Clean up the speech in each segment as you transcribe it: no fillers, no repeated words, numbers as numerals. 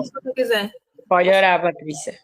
se você quiser. Pode orar, Patrícia.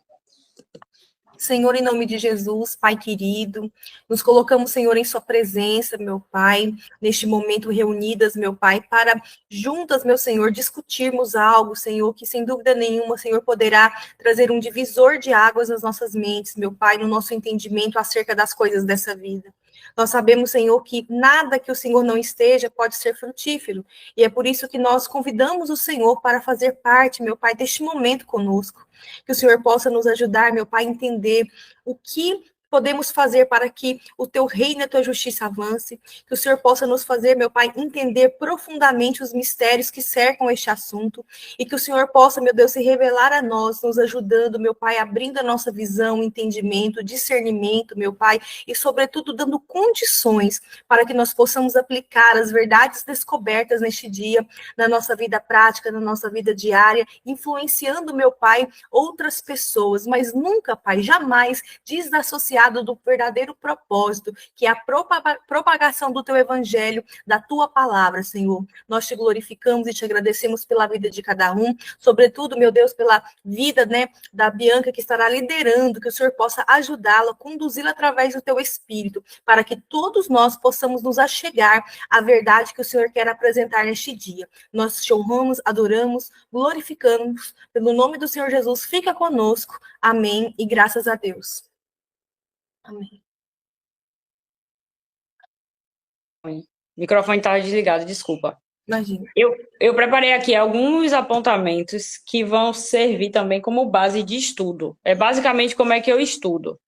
Senhor, em nome de Jesus, Pai querido, nos colocamos, Senhor, em sua presença, meu Pai, neste momento reunidas, meu Pai, para juntas, meu Senhor, discutirmos algo, Senhor, que sem dúvida nenhuma, Senhor, poderá trazer um divisor de águas nas nossas mentes, meu Pai, no nosso entendimento acerca das coisas dessa vida. Nós sabemos, Senhor, que nada que o Senhor não esteja pode ser frutífero, e é por isso que nós convidamos o Senhor para fazer parte, meu Pai, deste momento conosco. Que o Senhor possa nos ajudar, meu Pai, a entender o que podemos fazer para que o teu reino e a tua justiça avance, que o Senhor possa nos fazer, meu Pai, entender profundamente os mistérios que cercam este assunto, e que o Senhor possa, meu Deus, se revelar a nós, nos ajudando, meu Pai, abrindo a nossa visão, entendimento, discernimento, meu Pai, e sobretudo dando condições para que nós possamos aplicar as verdades descobertas neste dia, na nossa vida prática, na nossa vida diária, influenciando, meu Pai, outras pessoas, mas nunca, Pai, jamais desassociado do verdadeiro propósito, que é a propagação do teu evangelho, da tua palavra, Senhor. Nós te glorificamos e te agradecemos pela vida de cada um, sobretudo, meu Deus, pela vida, né, da Bianca, que estará liderando, que o Senhor possa ajudá-la, conduzi-la através do teu Espírito, para que todos nós possamos nos achegar à verdade que o Senhor quer apresentar neste dia. Nós te honramos, adoramos, glorificamos, pelo nome do Senhor Jesus, fica conosco. Amém e graças a Deus. Amém. O microfone estava desligado, desculpa. Imagina. Eu preparei aqui alguns apontamentos que vão servir também como base de estudo. É basicamente como é que eu estudo.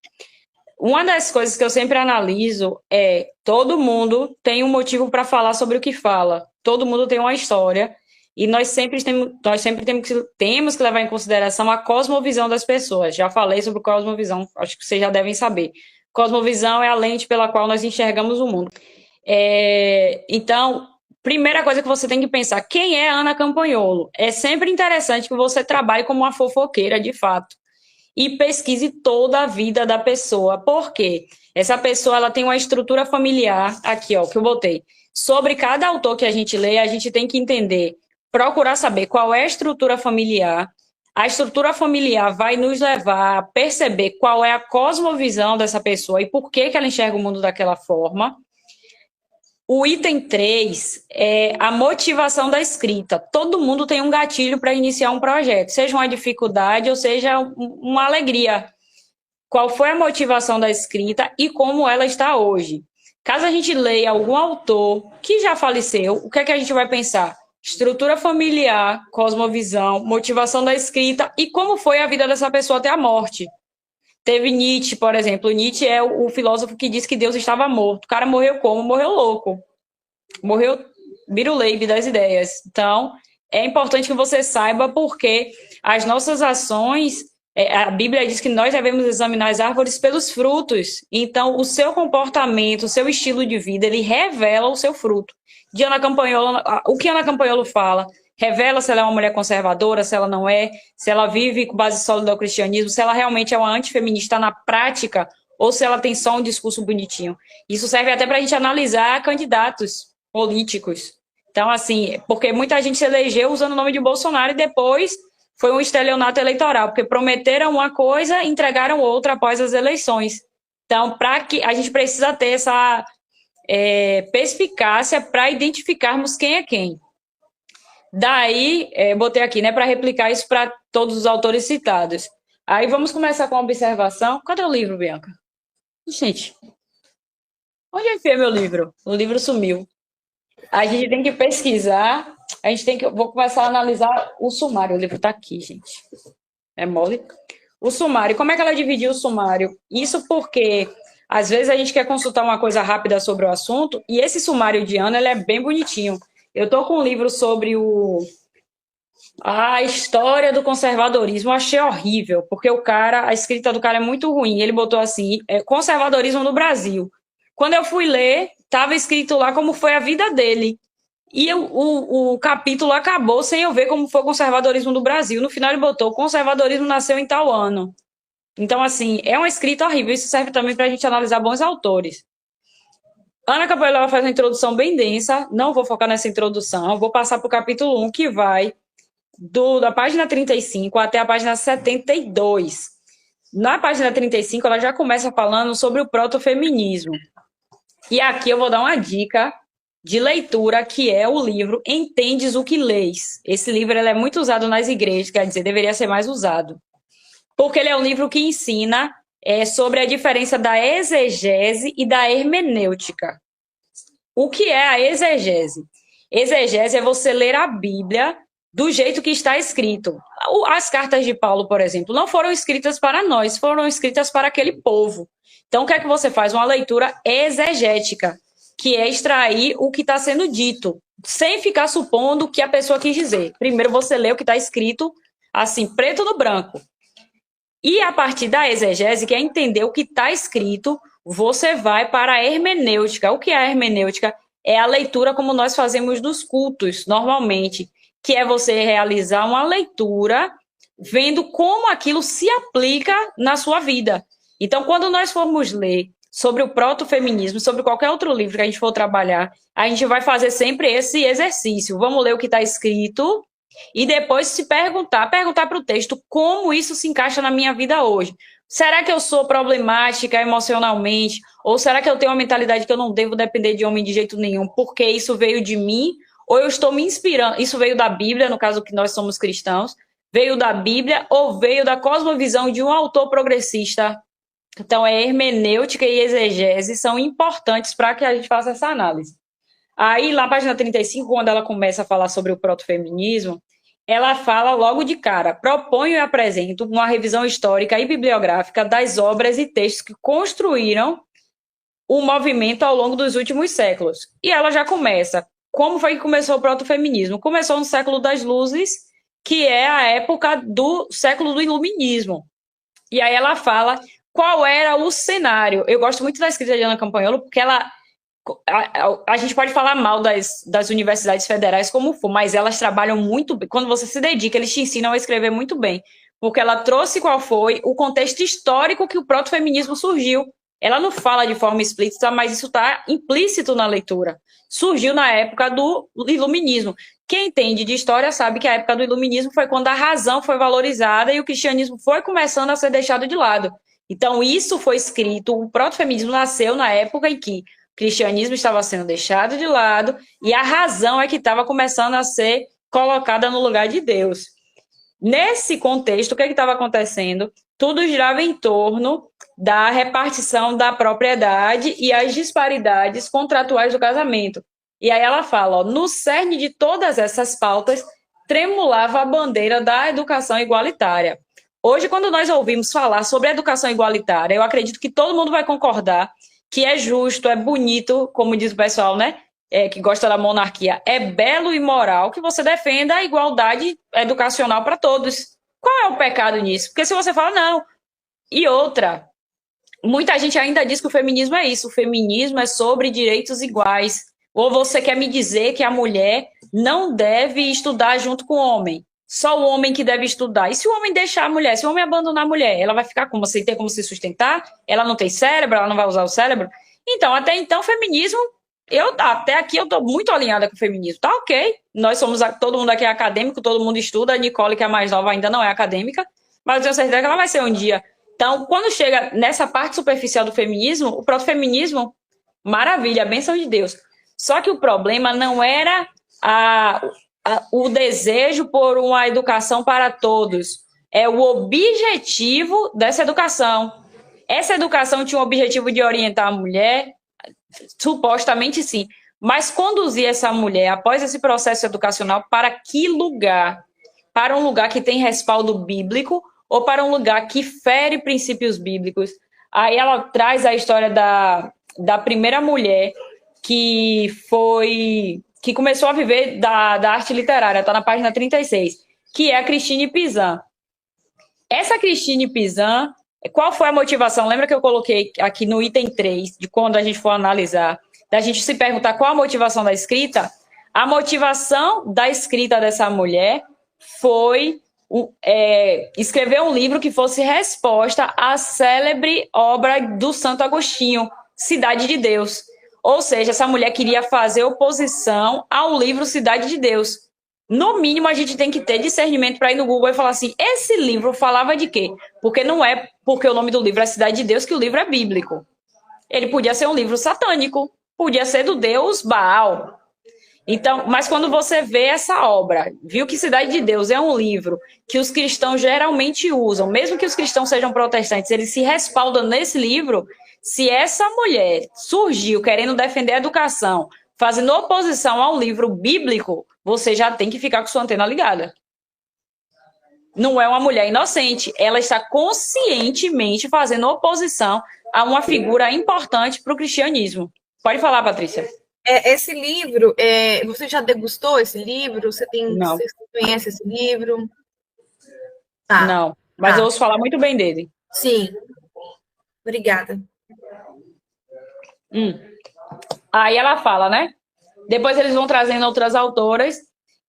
Uma das coisas que eu sempre analiso é todo mundo tem um motivo para falar sobre o que fala. Todo mundo tem uma história. E nós sempre temos que levar em consideração a cosmovisão das pessoas. Já falei sobre cosmovisão, acho que vocês já devem saber. Cosmovisão é a lente pela qual nós enxergamos o mundo. Então, primeira coisa que você tem que pensar, quem é Ana Campanholo? É sempre interessante que você trabalhe como uma fofoqueira, de fato, e pesquise toda a vida da pessoa. Por quê? Essa pessoa ela tem uma estrutura familiar, aqui, ó, que eu botei. Sobre cada autor que a gente lê, a gente tem que entender, procurar saber qual é a estrutura familiar. A estrutura familiar vai nos levar a perceber qual é a cosmovisão dessa pessoa e por que ela enxerga o mundo daquela forma. O item 3 é a motivação da escrita. Todo mundo tem um gatilho para iniciar um projeto, seja uma dificuldade ou seja uma alegria. Qual foi a motivação da escrita e como ela está hoje? Caso a gente leia algum autor que já faleceu, o que é que a gente vai pensar? Estrutura familiar, cosmovisão, motivação da escrita e como foi a vida dessa pessoa até a morte. Teve Nietzsche, por exemplo. Nietzsche é o filósofo que disse que Deus estava morto. O cara morreu como? Morreu louco. Morreu biruleibe das ideias. Então, é importante que você saiba porque as nossas ações, a Bíblia diz que nós devemos examinar as árvores pelos frutos. Então, o seu comportamento, o seu estilo de vida, ele revela o seu fruto. De Ana Campanholo, o que Ana Campanholo fala revela se ela é uma mulher conservadora, se ela não é, se ela vive com base sólida ao cristianismo, se ela realmente é uma antifeminista na prática ou se ela tem só um discurso bonitinho. Isso serve até para a gente analisar candidatos políticos. Então, assim, porque muita gente se elegeu usando o nome de Bolsonaro e depois foi um estelionato eleitoral, porque prometeram uma coisa e entregaram outra após as eleições. Então, para que a gente precisa ter essa perspicácia para identificarmos quem é quem. Daí, botei aqui, né, para replicar isso para todos os autores citados. Aí vamos começar com a observação. Cadê o livro, Bianca? Gente, onde eu enfiei meu livro? O livro sumiu. A gente tem que pesquisar, vou começar a analisar o sumário. O livro está aqui, gente. É mole. O sumário, como é que ela dividiu o sumário? Isso porque, às vezes, a gente quer consultar uma coisa rápida sobre o assunto, e esse sumário de Ana, ele é bem bonitinho. Eu estou com um livro sobre a história do conservadorismo. Eu achei horrível, porque a escrita do cara é muito ruim. Ele botou assim, conservadorismo no Brasil. Quando eu fui ler, estava escrito lá como foi a vida dele. E o capítulo acabou sem eu ver como foi o conservadorismo no Brasil. No final ele botou, o conservadorismo nasceu em tal ano. Então, assim, é uma escrita horrível. Isso serve também para a gente analisar bons autores. Ana Campanholo faz uma introdução bem densa. Não vou focar nessa introdução. Vou passar para o capítulo 1, que vai da página 35 até a página 72. Na página 35, ela já começa falando sobre o protofeminismo. E aqui eu vou dar uma dica de leitura, que é o livro Entendes o que Leis. Esse livro ele é muito usado nas igrejas, quer dizer, deveria ser mais usado. Porque ele é um livro que ensina sobre a diferença da exegese e da hermenêutica. O que é a exegese? Exegese é você ler a Bíblia do jeito que está escrito. As cartas de Paulo, por exemplo, não foram escritas para nós, foram escritas para aquele povo. Então, o que é que você faz? Uma leitura exegética, que é extrair o que está sendo dito, sem ficar supondo o que a pessoa quis dizer. Primeiro você lê o que está escrito, assim, preto no branco. E a partir da exegese, que é entender o que está escrito, você vai para a hermenêutica. O que é a hermenêutica? É a leitura como nós fazemos nos cultos, normalmente, que é você realizar uma leitura vendo como aquilo se aplica na sua vida. Então, quando nós formos ler sobre o protofeminismo, sobre qualquer outro livro que a gente for trabalhar, a gente vai fazer sempre esse exercício. Vamos ler o que está escrito e depois se perguntar para o texto como isso se encaixa na minha vida hoje. Será que eu sou problemática emocionalmente? Ou será que eu tenho uma mentalidade que eu não devo depender de homem de jeito nenhum, porque isso veio de mim? Ou eu estou me inspirando? Isso veio da Bíblia, no caso que nós somos cristãos, veio da Bíblia ou veio da cosmovisão de um autor progressista? Então, a hermenêutica e exegese são importantes para que a gente faça essa análise. Aí, lá na página 35, quando ela começa a falar sobre o protofeminismo, ela fala logo de cara: proponho e apresento uma revisão histórica e bibliográfica das obras e textos que construíram o movimento ao longo dos últimos séculos. E ela já começa. Como foi que começou o protofeminismo? Começou no século das luzes, que é a época do século do iluminismo. E aí ela fala qual era o cenário. Eu gosto muito da escrita de Ana Campanholo, porque ela... A gente pode falar mal das universidades federais como for, mas elas trabalham muito bem. Quando você se dedica, eles te ensinam a escrever muito bem. Porque ela trouxe qual foi o contexto histórico que o protofeminismo surgiu. Ela não fala de forma explícita, mas isso está implícito na leitura. Surgiu na época do iluminismo. Quem entende de história sabe que a época do iluminismo foi quando a razão foi valorizada e o cristianismo foi começando a ser deixado de lado. Então, isso foi escrito, o protofeminismo nasceu na época em que o cristianismo estava sendo deixado de lado e a razão é que estava começando a ser colocada no lugar de Deus. Nesse contexto, o que estava acontecendo? Tudo girava em torno da repartição da propriedade e as disparidades contratuais do casamento. E aí ela fala, ó, no cerne de todas essas pautas, tremulava a bandeira da educação igualitária. Hoje, quando nós ouvimos falar sobre educação igualitária, eu acredito que todo mundo vai concordar que é justo, é bonito, como diz o pessoal, né? Que gosta da monarquia, é belo e moral que você defenda a igualdade educacional para todos. Qual é o pecado nisso? Porque se você fala, não. E outra, muita gente ainda diz que o feminismo é isso. O feminismo é sobre direitos iguais. Ou você quer me dizer que a mulher não deve estudar junto com o homem? Só o homem que deve estudar. E se o homem deixar a mulher? Se o homem abandonar a mulher, ela vai ficar como? Sem ter como se sustentar? Ela não tem cérebro? Ela não vai usar o cérebro? Então, até então, feminismo... até aqui eu estou muito alinhada com o feminismo. Tá ok. Nós somos... Todo mundo aqui é acadêmico, todo mundo estuda. A Nicole, que é a mais nova, ainda não é acadêmica. Mas eu tenho certeza que ela vai ser um dia. Então, quando chega nessa parte superficial do feminismo, o protofeminismo, maravilha, a bênção de Deus. Só que o problema não era o desejo por uma educação para todos. É o objetivo dessa educação. Essa educação tinha o objetivo de orientar a mulher, supostamente sim, mas conduzir essa mulher após esse processo educacional para que lugar? Para um lugar que tem respaldo bíblico ou para um lugar que fere princípios bíblicos? Aí ela traz a história da primeira mulher que começou a viver da arte literária, está na página 36, que é a Christine Pizan. Essa Christine Pizan, qual foi a motivação? Lembra que eu coloquei aqui no item 3, de quando a gente for analisar, da gente se perguntar qual a motivação da escrita? A motivação da escrita dessa mulher foi escrever um livro que fosse resposta à célebre obra do Santo Agostinho, Cidade de Deus. Ou seja, essa mulher queria fazer oposição ao livro Cidade de Deus. No mínimo, a gente tem que ter discernimento para ir no Google e falar assim: esse livro falava de quê? Porque não é porque o nome do livro é Cidade de Deus que o livro é bíblico. Ele podia ser um livro satânico, podia ser do deus Baal. Então, mas quando você vê essa obra, viu que Cidade de Deus é um livro que os cristãos geralmente usam, mesmo que os cristãos sejam protestantes, eles se respaldam nesse livro. Se essa mulher surgiu querendo defender a educação, fazendo oposição ao livro bíblico, você já tem que ficar com sua antena ligada. Não é uma mulher inocente, ela está conscientemente fazendo oposição a uma figura importante para o cristianismo. Pode falar, Patrícia. Esse livro, você já degustou esse livro? Não. Você conhece esse livro? Tá. Não, mas tá. Eu ouço falar muito bem dele. Sim. Obrigada. Aí ela fala, né? Depois eles vão trazendo outras autoras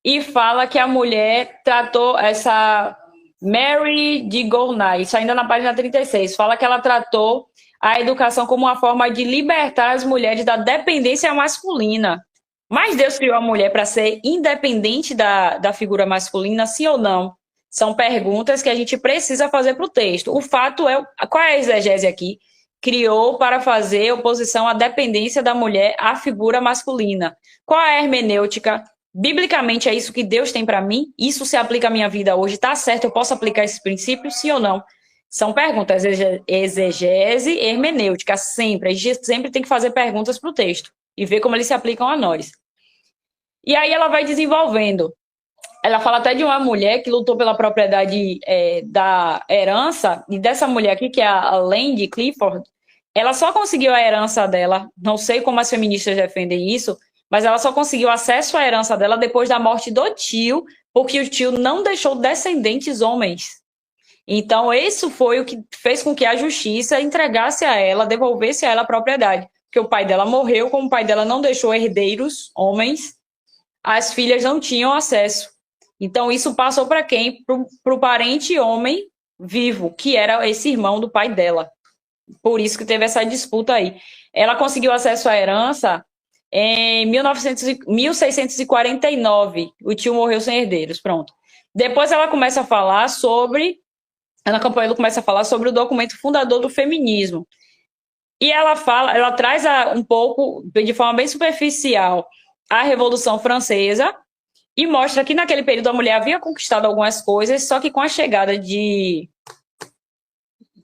e fala que a mulher tratou essa Mary de Gournay, isso ainda na página 36, fala que ela tratou a educação como uma forma de libertar as mulheres da dependência masculina. Mas Deus criou a mulher para ser independente da figura masculina, sim ou não? São perguntas que a gente precisa fazer para o texto. O fato é, qual é a exegese aqui? Criou para fazer oposição à dependência da mulher à figura masculina. Qual é a hermenêutica? Biblicamente é isso que Deus tem para mim? Isso se aplica à minha vida hoje? Está certo? Eu posso aplicar esses princípios? Sim ou não? São perguntas, exegese e hermenêutica, sempre. A gente sempre tem que fazer perguntas para o texto e ver como eles se aplicam a nós. E aí ela vai desenvolvendo. Ela fala até de uma mulher que lutou pela propriedade da herança, e dessa mulher aqui, que é a Landy Clifford, ela só conseguiu a herança dela, não sei como as feministas defendem isso, mas ela só conseguiu acesso à herança dela depois da morte do tio, porque o tio não deixou descendentes homens. Então, isso foi o que fez com que a justiça entregasse a ela, devolvesse a ela a propriedade. Porque o pai dela morreu, como o pai dela não deixou herdeiros, homens, as filhas não tinham acesso. Então, isso passou para quem? Para o parente homem vivo, que era esse irmão do pai dela. Por isso que teve essa disputa aí. Ela conseguiu acesso à herança em 1649. O tio morreu sem herdeiros, pronto. Depois ela começa a falar sobre... Ana Campanella começa a falar sobre o documento fundador do feminismo. E ela traz um pouco, de forma bem superficial, a Revolução Francesa, e mostra que naquele período a mulher havia conquistado algumas coisas, só que com a chegada de...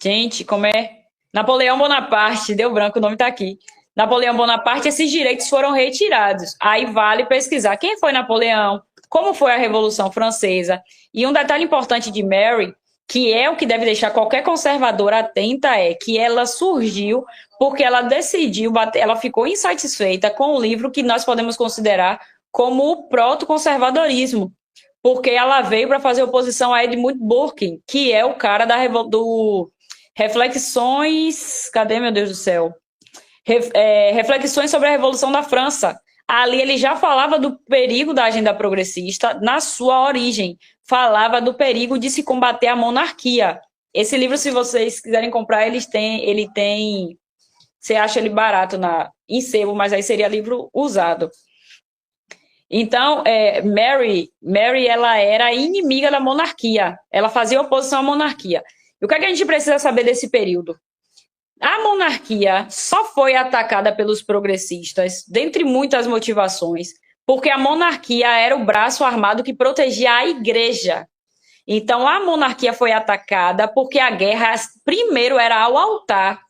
Gente, como é? Napoleão Bonaparte, deu branco, o nome está aqui. Napoleão Bonaparte, esses direitos foram retirados. Aí vale pesquisar quem foi Napoleão, como foi a Revolução Francesa. E um detalhe importante de Mary, que é o que deve deixar qualquer conservadora atenta, é que ela surgiu porque ela decidiu, ela ficou insatisfeita com o livro que nós podemos considerar como o proto-conservadorismo, porque ela veio para fazer oposição a Edmund Burke, que é o cara do Reflexões... Cadê, meu Deus do céu? Reflexões sobre a Revolução da França. Ali ele já falava do perigo da agenda progressista na sua origem. Falava do perigo de se combater a monarquia. Esse livro, se vocês quiserem comprar, ele tem... Você acha ele barato em sebo, mas aí seria livro usado. Então, Mary, ela era inimiga da monarquia. Ela fazia oposição à monarquia. E o que é que a gente precisa saber desse período? A monarquia só foi atacada pelos progressistas, dentre muitas motivações, porque a monarquia era o braço armado que protegia a igreja. Então, a monarquia foi atacada porque a guerra, primeiro, era ao altar.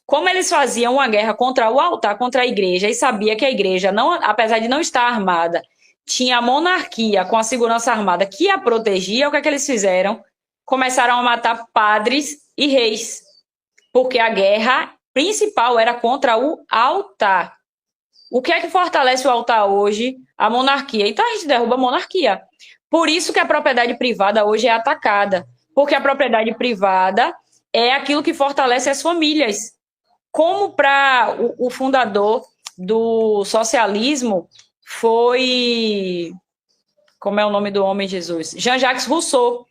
Como eles faziam uma guerra contra o altar, contra a igreja, e sabia que a igreja, apesar de não estar armada, tinha a monarquia com a segurança armada que a protegia, o que é que eles fizeram? Começaram a matar padres e reis, porque a guerra principal era contra o altar. O que é que fortalece o altar hoje? A monarquia. Então a gente derruba a monarquia. Por isso que a propriedade privada hoje é atacada, porque a propriedade privada é aquilo que fortalece as famílias. Como para o fundador do socialismo foi... Como é o nome do homem, Jesus? Jean-Jacques Rousseau.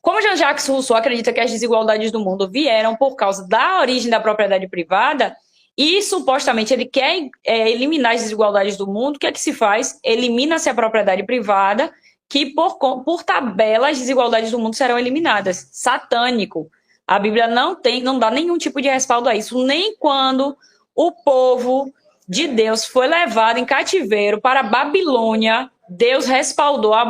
Como Jean-Jacques Rousseau acredita que as desigualdades do mundo vieram por causa da origem da propriedade privada, E supostamente ele quer eliminar as desigualdades do mundo. O que é que se faz? Elimina-se a propriedade privada, que por tabela as desigualdades do mundo serão eliminadas. Satânico. A Bíblia não dá nenhum tipo de respaldo a isso, nem quando o povo de Deus foi levado em cativeiro para a Babilônia, Deus respaldou a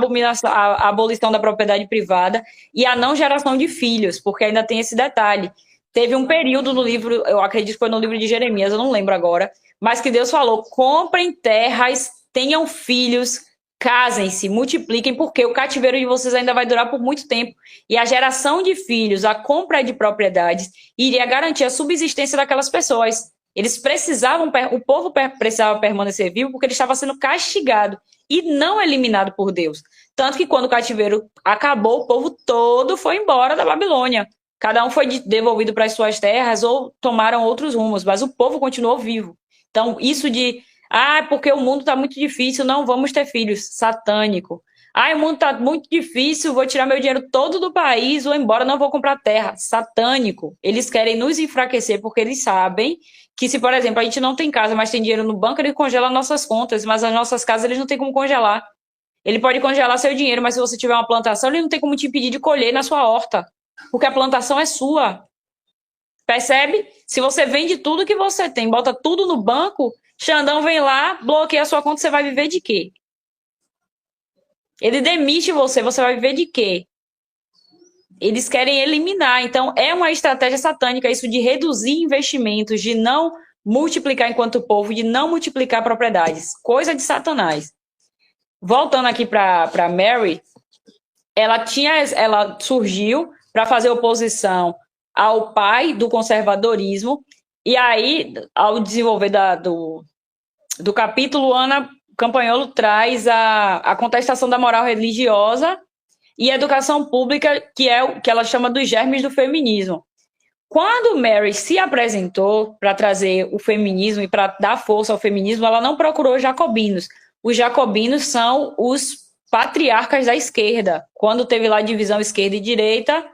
abolição da propriedade privada e a não geração de filhos, porque ainda tem esse detalhe. Teve um período no livro, eu acredito que foi no livro de Jeremias, eu não lembro agora, mas que Deus falou: comprem terras, tenham filhos, casem-se, multipliquem, porque o cativeiro de vocês ainda vai durar por muito tempo. E a geração de filhos, a compra de propriedades, iria garantir a subsistência daquelas pessoas. Eles precisavam, o povo precisava permanecer vivo porque ele estava sendo castigado e não eliminado por Deus. Tanto que quando o cativeiro acabou, o povo todo foi embora da Babilônia. Cada um foi devolvido para as suas terras ou tomaram outros rumos, mas o povo continuou vivo. Então, isso de, porque o mundo está muito difícil, não vamos ter filhos, satânico. O mundo está muito difícil, vou tirar meu dinheiro todo do país, vou embora, não vou comprar terra, satânico. Eles querem nos enfraquecer porque eles sabem que se, por exemplo, a gente não tem casa, mas tem dinheiro no banco, ele congela nossas contas, mas as nossas casas eles não têm como congelar. Ele pode congelar seu dinheiro, mas se você tiver uma plantação, ele não tem como te impedir de colher na sua horta, porque a plantação é sua. Percebe? Se você vende tudo que você tem, bota tudo no banco, Xandão vem lá, bloqueia a sua conta, você vai viver de quê? Ele demite você, você vai viver de quê? Eles querem eliminar. Então, é uma estratégia satânica isso de reduzir investimentos, de não multiplicar enquanto povo, de não multiplicar propriedades. Coisa de Satanás. Voltando aqui para Mary, ela surgiu para fazer oposição ao pai do conservadorismo, e aí, ao desenvolver do capítulo, Ana Campanholo traz a contestação da moral religiosa e a educação pública, que é o que ela chama dos germes do feminismo. Quando Mary se apresentou para trazer o feminismo e para dar força ao feminismo, ela não procurou jacobinos. Os jacobinos são os patriarcas da esquerda. Quando teve lá divisão esquerda e direita,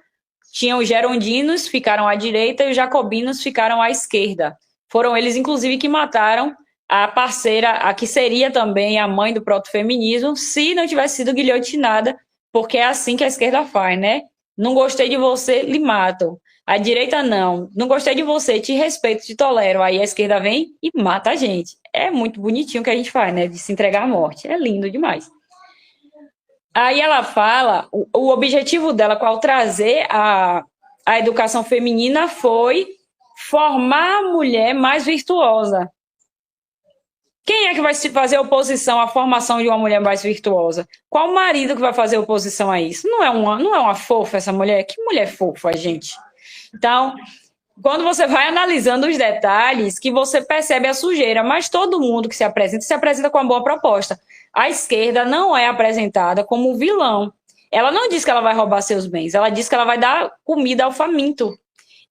tinham os gerondinos, ficaram à direita, e os jacobinos ficaram à esquerda. Foram eles, inclusive, que mataram a parceira, a que seria também a mãe do proto-feminismo, se não tivesse sido guilhotinada, porque é assim que a esquerda faz, né? Não gostei de você, lhe matam. A direita não. Não gostei de você, te respeito, te tolero. Aí a esquerda vem e mata a gente. É muito bonitinho o que a gente faz, né? De se entregar à morte. É lindo demais. Aí ela fala, o objetivo dela, ao trazer a educação feminina, foi formar a mulher mais virtuosa. Quem é que vai fazer oposição à formação de uma mulher mais virtuosa? Qual marido que vai fazer oposição a isso? Não é uma fofa essa mulher? Que mulher fofa, gente. Então, quando você vai analisando os detalhes, que você percebe a sujeira, mas todo mundo que se apresenta com uma boa proposta. A esquerda não é apresentada como vilão. Ela não diz que ela vai roubar seus bens, ela diz que ela vai dar comida ao faminto.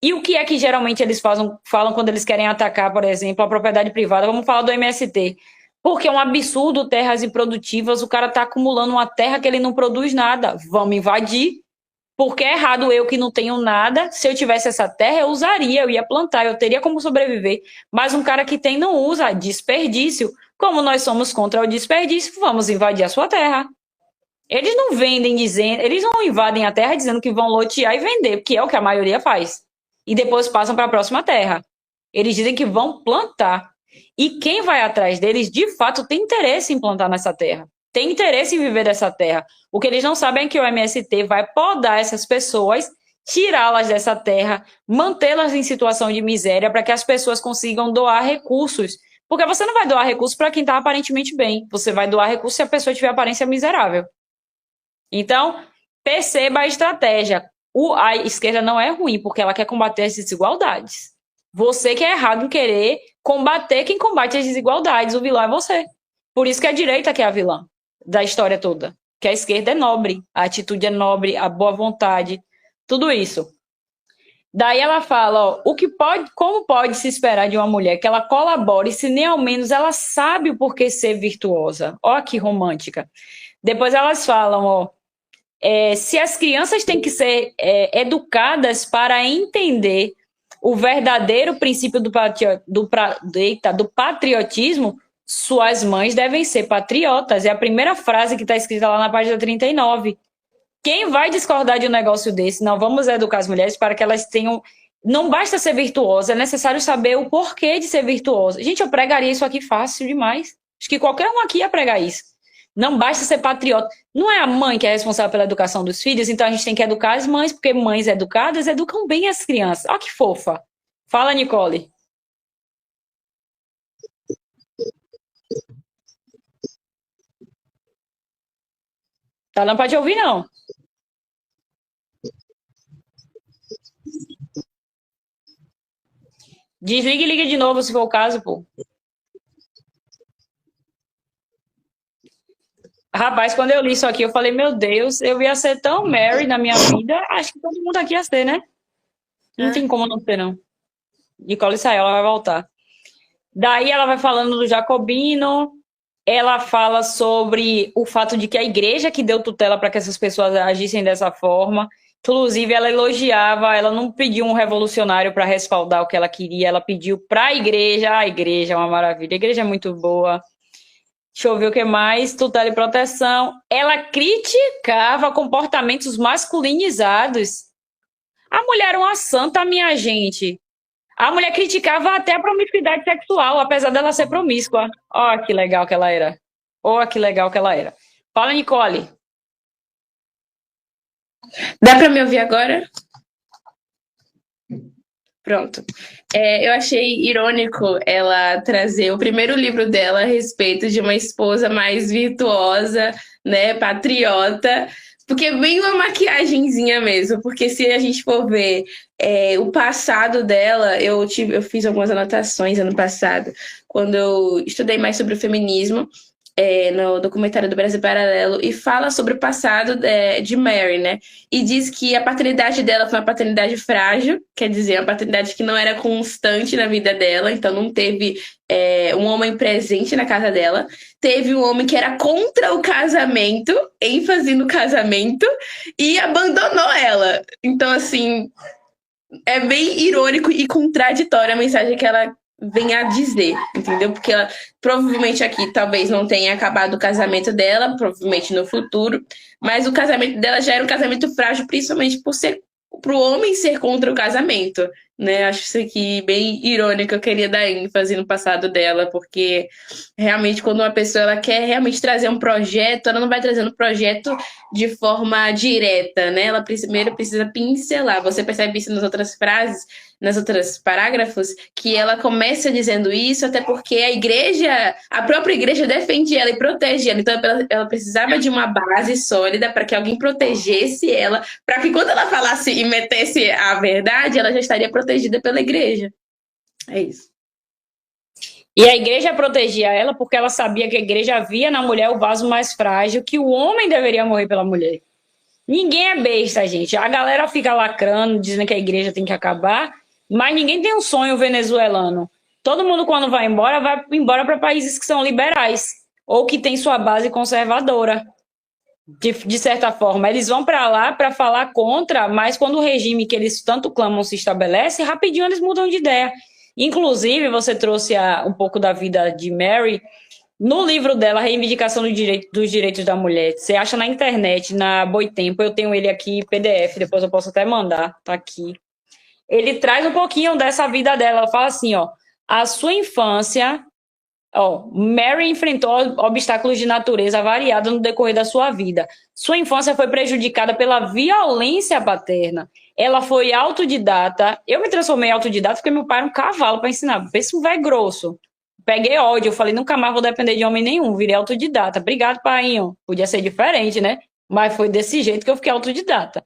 E o que é que geralmente eles falam quando eles querem atacar, por exemplo, a propriedade privada? Vamos falar do MST. Porque é um absurdo terras improdutivas, o cara está acumulando uma terra que ele não produz nada. Vamos invadir. Porque é errado eu que não tenho nada. Se eu tivesse essa terra, eu usaria, eu ia plantar, eu teria como sobreviver. Mas um cara que tem não usa, desperdício. Como nós somos contra o desperdício, vamos invadir a sua terra. Eles não vendem dizendo, eles não invadem a terra dizendo que vão lotear e vender, que é o que a maioria faz. E depois passam para a próxima terra. Eles dizem que vão plantar. E quem vai atrás deles, de fato, tem interesse em plantar nessa terra. Tem interesse em viver dessa terra. O que eles não sabem é que o MST vai podar essas pessoas, tirá-las dessa terra, mantê-las em situação de miséria para que as pessoas consigam doar recursos. Porque você não vai doar recursos para quem está aparentemente bem. Você vai doar recursos se a pessoa tiver aparência miserável. Então, perceba a estratégia. A esquerda não é ruim, porque ela quer combater as desigualdades. Você que é errado em querer combater quem combate as desigualdades. O vilão é você. Por isso que a direita que é a vilã da história toda. Que a esquerda é nobre, a atitude é nobre, a boa vontade, tudo isso. Daí ela fala, como pode se esperar de uma mulher que ela colabore se nem ao menos ela sabe o porquê ser virtuosa? Ó, que romântica. Depois elas falam, se as crianças têm que ser educadas para entender o verdadeiro princípio do patriotismo, suas mães devem ser patriotas. É a primeira frase que está escrita lá na página 39. Quem vai discordar de um negócio desse? Não, vamos educar as mulheres para que elas tenham... Não basta ser virtuosa, é necessário saber o porquê de ser virtuosa. Gente, eu pregaria isso aqui fácil demais. Acho que qualquer um aqui ia pregar isso. Não basta ser patriota. Não é a mãe que é responsável pela educação dos filhos, então a gente tem que educar as mães, porque mães educadas educam bem as crianças. Olha que fofa. Fala, Nicole. Tá, não pode ouvir, não. Desliga e liga de novo, se for o caso, pô. Rapaz, quando eu li isso aqui, eu falei, meu Deus, eu ia ser tão Mary na minha vida. Acho que todo mundo aqui ia ser, né? Não tem como não ser, não. Nicole saiu, ela vai voltar. Daí ela vai falando do Jacobino, ela fala sobre o fato de que a igreja que deu tutela para que essas pessoas agissem dessa forma. Inclusive, ela elogiava, ela não pediu um revolucionário para respaldar o que ela queria, ela pediu para a igreja. A igreja é uma maravilha, a igreja é muito boa. Deixa eu ver o que mais. Tutela e proteção. Ela criticava comportamentos masculinizados. A mulher era uma santa, minha gente. A mulher criticava até a promiscuidade sexual, apesar dela ser promíscua. Ó, que legal que ela era. Ó, que legal que ela era. Fala, Nicole. Dá para me ouvir agora? Pronto. Eu achei irônico ela trazer o primeiro livro dela a respeito de uma esposa mais virtuosa, né, patriota, porque é bem uma maquiagenzinha mesmo, porque se a gente for ver o passado dela, eu fiz algumas anotações ano passado, quando eu estudei mais sobre o feminismo, no documentário do Brasil Paralelo, e fala sobre o passado de Mary, né? E diz que a paternidade dela foi uma paternidade frágil, quer dizer, uma paternidade que não era constante na vida dela, então não teve um homem presente na casa dela. Teve um homem que era contra o casamento, ênfase no casamento, e abandonou ela. Então, assim, é bem irônico e contraditória a mensagem que ela vem a dizer, entendeu? Porque ela provavelmente aqui talvez não tenha acabado o casamento dela, provavelmente no futuro, mas o casamento dela já era um casamento frágil, principalmente por ser pro homem ser contra o casamento, né? Acho isso aqui bem irônico, eu queria dar ênfase no passado dela, porque realmente quando uma pessoa ela quer realmente trazer um projeto, ela não vai trazendo um projeto de forma direta, né? Ela primeiro precisa pincelar. Você percebe isso nas outras frases, nas outras parágrafos, que ela começa dizendo isso, até porque a própria igreja defende ela e protege ela. Então ela precisava de uma base sólida para que alguém protegesse ela, para que quando ela falasse e metesse a verdade, ela já estaria protegida pela igreja. É isso. E a igreja protegia ela porque ela sabia que a igreja via na mulher o vaso mais frágil, que o homem deveria morrer pela mulher. Ninguém é besta, gente. A galera fica lacrando, dizendo que a igreja tem que acabar, mas ninguém tem um sonho venezuelano. Todo mundo, quando vai embora para países que são liberais ou que tem sua base conservadora. De certa forma, eles vão para lá para falar contra, mas quando o regime que eles tanto clamam se estabelece, rapidinho eles mudam de ideia. Inclusive, você trouxe um pouco da vida de Mary. No livro dela, Reivindicação dos Direitos da Mulher, você acha na internet, na Boitempo, eu tenho ele aqui, PDF, depois eu posso até mandar, tá aqui. Ele traz um pouquinho dessa vida dela, ela fala assim, ó, a sua infância, ó, Mary enfrentou obstáculos de natureza variada no decorrer da sua vida. Sua infância foi prejudicada pela violência paterna. Ela foi autodidata. Eu me transformei em autodidata porque meu pai era um cavalo para ensinar. Pensa um velho grosso. Peguei ódio, eu falei, nunca mais vou depender de homem nenhum, virei autodidata. Obrigado, painho. Podia ser diferente, né? Mas foi desse jeito que eu fiquei autodidata.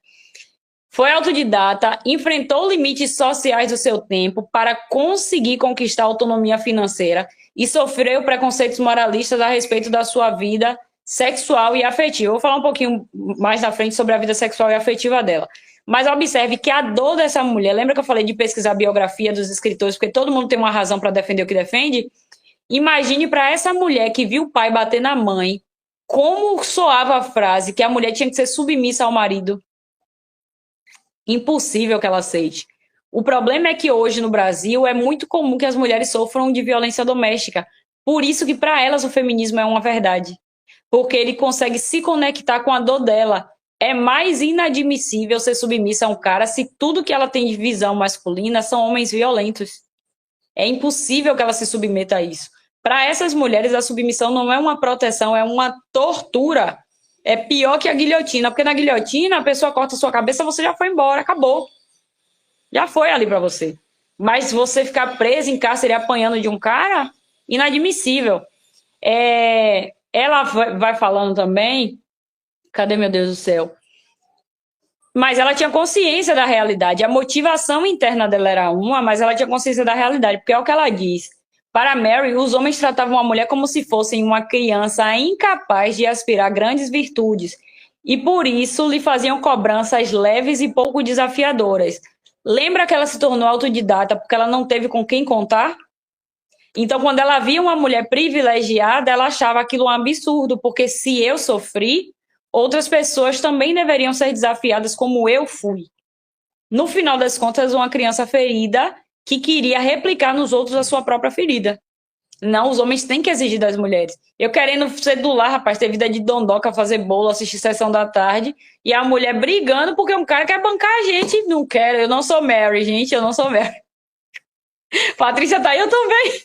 Foi autodidata, enfrentou limites sociais do seu tempo para conseguir conquistar a autonomia financeira e sofreu preconceitos moralistas a respeito da sua vida sexual e afetiva. Eu vou falar um pouquinho mais na frente sobre a vida sexual e afetiva dela. Mas observe que a dor dessa mulher, lembra que eu falei de pesquisar a biografia dos escritores, porque todo mundo tem uma razão para defender o que defende? Imagine para essa mulher que viu o pai bater na mãe, como soava a frase que a mulher tinha que ser submissa ao marido. Impossível que ela aceite. O problema é que hoje no Brasil é muito comum que as mulheres sofram de violência doméstica. Por isso que para elas o feminismo é uma verdade. Porque ele consegue se conectar com a dor dela. É mais inadmissível ser submissa a um cara se tudo que ela tem de visão masculina são homens violentos. É impossível que ela se submeta a isso. Para essas mulheres, a submissão não é uma proteção, é uma tortura. É pior que a guilhotina, porque na guilhotina a pessoa corta a sua cabeça, você já foi embora, acabou. Já foi ali para você. Mas você ficar preso em cárcere apanhando de um cara, inadmissível. Ela vai falando também, cadê meu Deus do céu? Mas ela tinha consciência da realidade. A motivação interna dela era uma, mas ela tinha consciência da realidade, porque é o que ela diz. Para Mary, os homens tratavam a mulher como se fossem uma criança incapaz de aspirar grandes virtudes, e por isso lhe faziam cobranças leves e pouco desafiadoras. Lembra que ela se tornou autodidata porque ela não teve com quem contar? Então, quando ela via uma mulher privilegiada, ela achava aquilo um absurdo, porque se eu sofri, outras pessoas também deveriam ser desafiadas como eu fui. No final das contas, uma criança ferida que queria replicar nos outros a sua própria ferida. Não, os homens têm que exigir das mulheres. Eu querendo ser do lar, rapaz, ter vida de dondoca, fazer bolo, assistir sessão da tarde, e a mulher brigando porque um cara quer bancar a gente. Não quero, eu não sou Mary, gente, eu não sou Mary. Patrícia tá aí, eu também.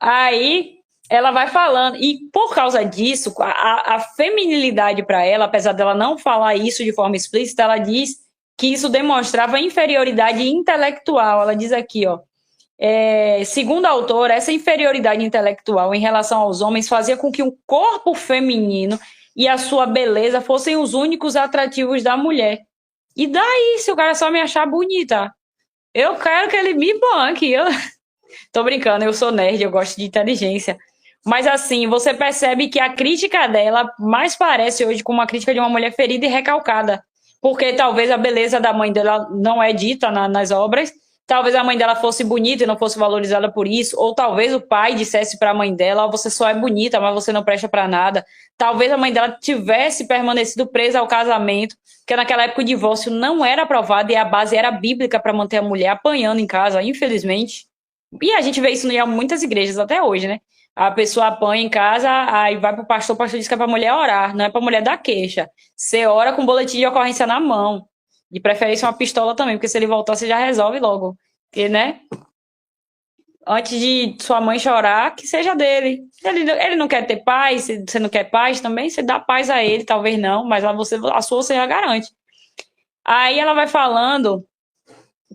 Aí ela vai falando, e por causa disso, a feminilidade para ela, apesar dela não falar isso de forma explícita, ela diz que isso demonstrava inferioridade intelectual. Ela diz aqui, ó, segundo a autora, essa inferioridade intelectual em relação aos homens fazia com que o corpo feminino e a sua beleza fossem os únicos atrativos da mulher. E daí, se o cara só me achar bonita? Eu quero que ele me banque. Tô brincando, eu sou nerd, eu gosto de inteligência. Mas assim, você percebe que a crítica dela mais parece hoje com uma crítica de uma mulher ferida e recalcada. Porque talvez a beleza da mãe dela não é dita nas obras, talvez a mãe dela fosse bonita e não fosse valorizada por isso, ou talvez o pai dissesse para a mãe dela, você só é bonita, mas você não presta para nada. Talvez a mãe dela tivesse permanecido presa ao casamento, porque naquela época o divórcio não era aprovado e a base era bíblica para manter a mulher apanhando em casa, infelizmente. E a gente vê isso em muitas igrejas até hoje, né? A pessoa apanha em casa, aí vai pro pastor, o pastor diz que é pra mulher orar, não é pra mulher dar queixa. Você ora com boletim de ocorrência na mão. De preferência uma pistola também, porque se ele voltar, você já resolve logo. Porque, né? Antes de sua mãe chorar, que seja dele. Ele não quer ter paz, você não quer paz também, você dá paz a ele, talvez não, mas a sua você já garante. Aí ela vai falando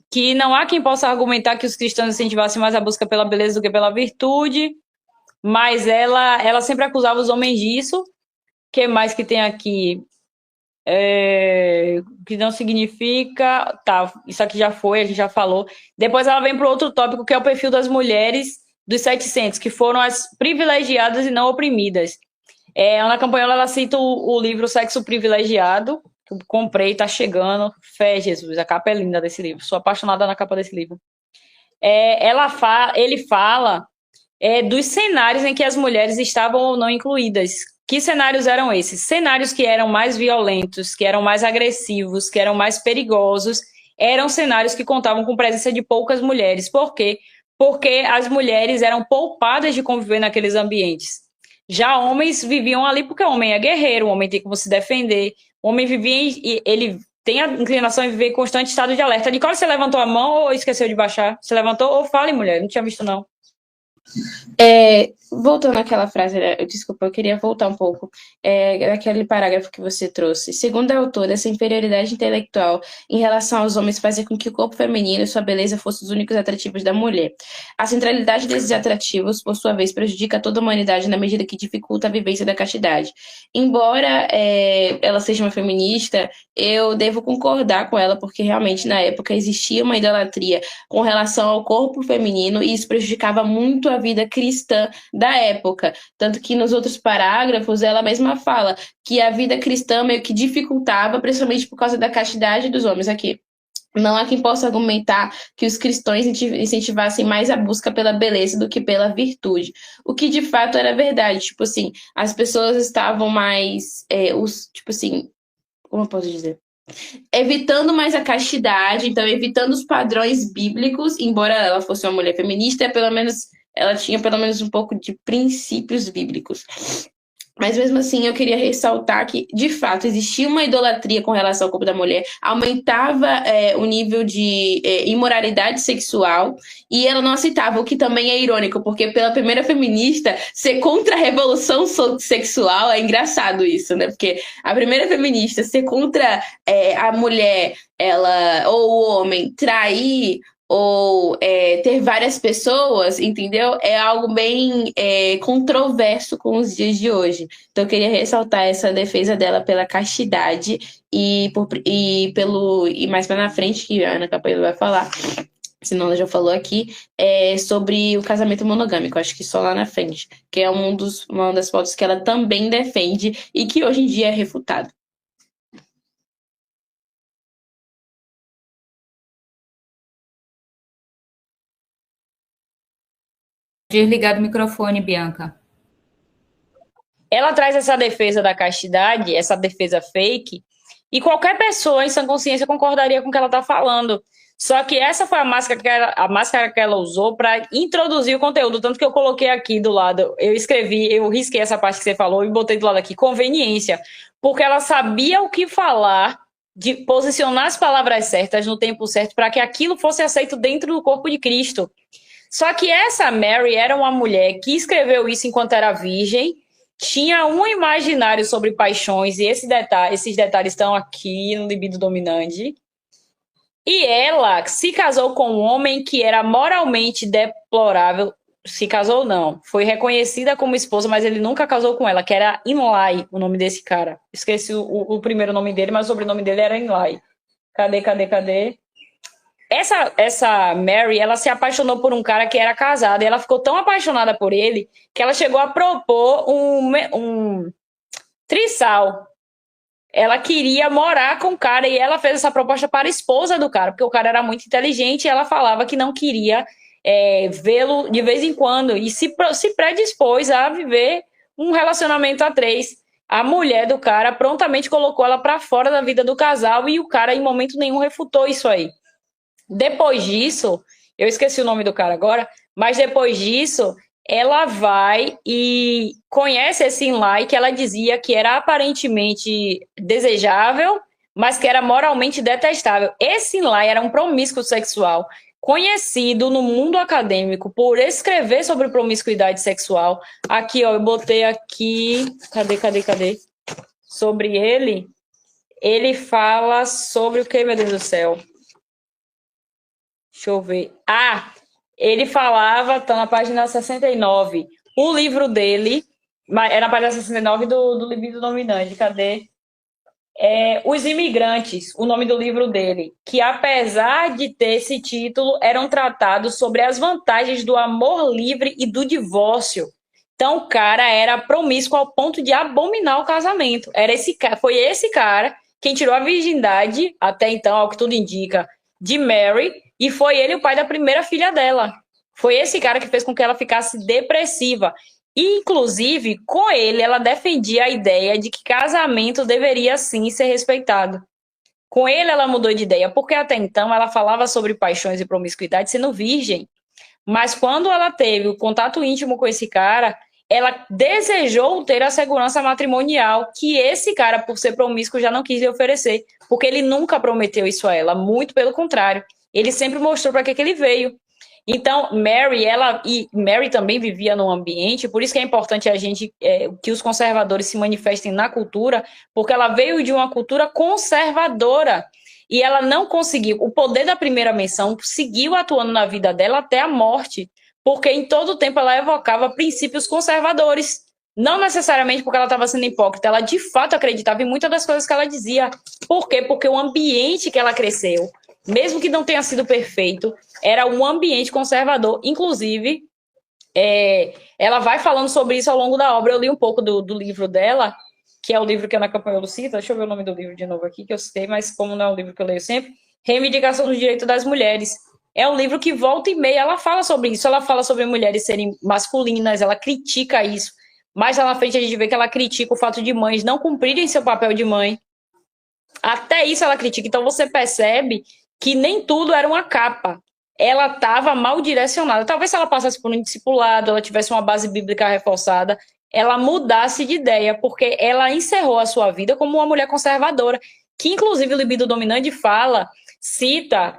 que não há quem possa argumentar que os cristãos incentivassem mais a busca pela beleza do que pela virtude, mas ela sempre acusava os homens disso. O que mais que tem aqui? Que não significa... Tá, isso aqui já foi, a gente já falou. Depois ela vem para outro tópico, que é o perfil das mulheres dos 700, que foram as privilegiadas e não oprimidas. Ana Campanhola, ela cita o livro Sexo Privilegiado, que eu comprei, tá chegando. Fé, Jesus, a capa é linda desse livro. Sou apaixonada na capa desse livro. Ele fala dos cenários em que as mulheres estavam ou não incluídas. Que cenários eram esses? Cenários que eram mais violentos, que eram mais agressivos, que eram mais perigosos, eram cenários que contavam com presença de poucas mulheres. Por quê? Porque as mulheres eram poupadas de conviver naqueles ambientes. Já homens viviam ali porque o homem é guerreiro, o homem tem como se defender, o homem vivia ele tem a inclinação em viver em constante estado de alerta. Nicole, você levantou a mão ou esqueceu de baixar? Você levantou ou fale, mulher? Não tinha visto, não. Voltando àquela frase, desculpa, eu queria voltar um pouco daquele parágrafo que você trouxe. Segundo a autora, essa inferioridade intelectual em relação aos homens fazia com que o corpo feminino e sua beleza fossem os únicos atrativos da mulher. A centralidade desses atrativos, por sua vez, prejudica toda a humanidade na medida que dificulta a vivência da castidade. Embora ela seja uma feminista, eu devo concordar com ela, porque realmente na época existia uma idolatria com relação ao corpo feminino e isso prejudicava muito a vida cristã da época, tanto que nos outros parágrafos ela mesma fala que a vida cristã meio que dificultava, principalmente por causa da castidade dos homens aqui. Não há quem possa argumentar que os cristãos incentivassem mais a busca pela beleza do que pela virtude. O que de fato era verdade. Tipo assim, as pessoas estavam mais... como eu posso dizer? evitando mais a castidade, então evitando os padrões bíblicos, embora ela fosse uma mulher feminista, pelo menos ela tinha pelo menos um pouco de princípios bíblicos. Mas mesmo assim, eu queria ressaltar que, de fato, existia uma idolatria com relação ao corpo da mulher, aumentava o nível de imoralidade sexual, e ela não aceitava, o que também é irônico, porque pela primeira feminista, ser contra a revolução sexual é engraçado isso, né? Porque a primeira feminista ser contra a mulher, ela ou o homem trair ou ter várias pessoas, entendeu? É algo bem controverso com os dias de hoje. Então, eu queria ressaltar essa defesa dela pela castidade e mais para na frente, que a Ana Capoeira vai falar, senão ela já falou aqui, sobre o casamento monogâmico, acho que só lá na frente, que é uma das pautas que ela também defende e que hoje em dia é refutado. Desligado o microfone, Bianca. Ela traz essa defesa da castidade, essa defesa fake, e qualquer pessoa em sã consciência concordaria com o que ela está falando. Só que essa foi a máscara que ela usou para introduzir o conteúdo. Tanto que eu coloquei aqui do lado, eu risquei essa parte que você falou e botei do lado aqui, conveniência. Porque ela sabia o que falar, de posicionar as palavras certas no tempo certo, para que aquilo fosse aceito dentro do corpo de Cristo. Só que essa Mary era uma mulher que escreveu isso enquanto era virgem, tinha um imaginário sobre paixões, e esses detalhes estão aqui no Libido Dominante. E ela se casou com um homem que era moralmente deplorável. Se casou, não. Foi reconhecida como esposa, mas ele nunca casou com ela, que era Inlay, o nome desse cara. Esqueci o primeiro nome dele, mas o sobrenome dele era Inlay. Cadê? Essa Mary, ela se apaixonou por um cara que era casado, e ela ficou tão apaixonada por ele que ela chegou a propor um trisal. Ela queria morar com o cara e ela fez essa proposta para a esposa do cara, porque o cara era muito inteligente e ela falava que não queria vê-lo de vez em quando e se predispôs a viver um relacionamento a três. A mulher do cara prontamente colocou ela para fora da vida do casal e o cara em momento nenhum refutou isso aí. Depois disso, eu esqueci o nome do cara agora, mas depois disso, ela vai e conhece esse Inlay que ela dizia que era aparentemente desejável, mas que era moralmente detestável. Esse Inlay era um promíscuo sexual, conhecido no mundo acadêmico por escrever sobre promiscuidade sexual. Aqui, ó, eu botei aqui, cadê? Sobre ele. Ele fala sobre o que, meu Deus do céu? Deixa eu ver. Ele falava, tá na página 69. O livro dele, é na página 69 do Libido Dominante. Cadê? Os Imigrantes, o nome do livro dele. Que apesar de ter esse título, eram tratados sobre as vantagens do amor livre e do divórcio. Então, o cara era promíscuo ao ponto de abominar o casamento. Foi esse cara quem tirou a virgindade, até então, ao que tudo indica, de Mary, e foi ele o pai da primeira filha dela. Foi esse cara que fez com que ela ficasse depressiva. E, inclusive, com ele, ela defendia a ideia de que casamento deveria, sim, ser respeitado. Com ele, ela mudou de ideia, porque até então ela falava sobre paixões e promiscuidade sendo virgem. Mas quando ela teve o contato íntimo com esse cara, ela desejou ter a segurança matrimonial que esse cara, por ser promíscuo, já não quis lhe oferecer, porque ele nunca prometeu isso a ela, muito pelo contrário. Ele sempre mostrou para que ele veio. Então, Mary também vivia num ambiente, por isso que é importante a gente que os conservadores se manifestem na cultura, porque ela veio de uma cultura conservadora e ela não conseguiu. O poder da primeira menção seguiu atuando na vida dela até a morte, porque em todo o tempo ela evocava princípios conservadores. Não necessariamente porque ela estava sendo hipócrita, ela de fato acreditava em muitas das coisas que ela dizia. Por quê? Porque o ambiente que ela cresceu, mesmo que não tenha sido perfeito, era um ambiente conservador. Inclusive, ela vai falando sobre isso ao longo da obra. Eu li um pouco do livro dela, que é o livro que a Ana Campaniolo cita. Deixa eu ver o nome do livro de novo aqui, que eu citei, mas como não é um livro que eu leio sempre, Reivindicação do Direito das Mulheres. É um livro que volta e meia ela fala sobre isso. Ela fala sobre mulheres serem masculinas, ela critica isso. Mais lá na frente a gente vê que ela critica o fato de mães não cumprirem seu papel de mãe. Até isso ela critica. Então você percebe que nem tudo era uma capa. Ela estava mal direcionada. Talvez se ela passasse por um discipulado, ela tivesse uma base bíblica reforçada, ela mudasse de ideia, porque ela encerrou a sua vida como uma mulher conservadora, que inclusive o libido dominante cita,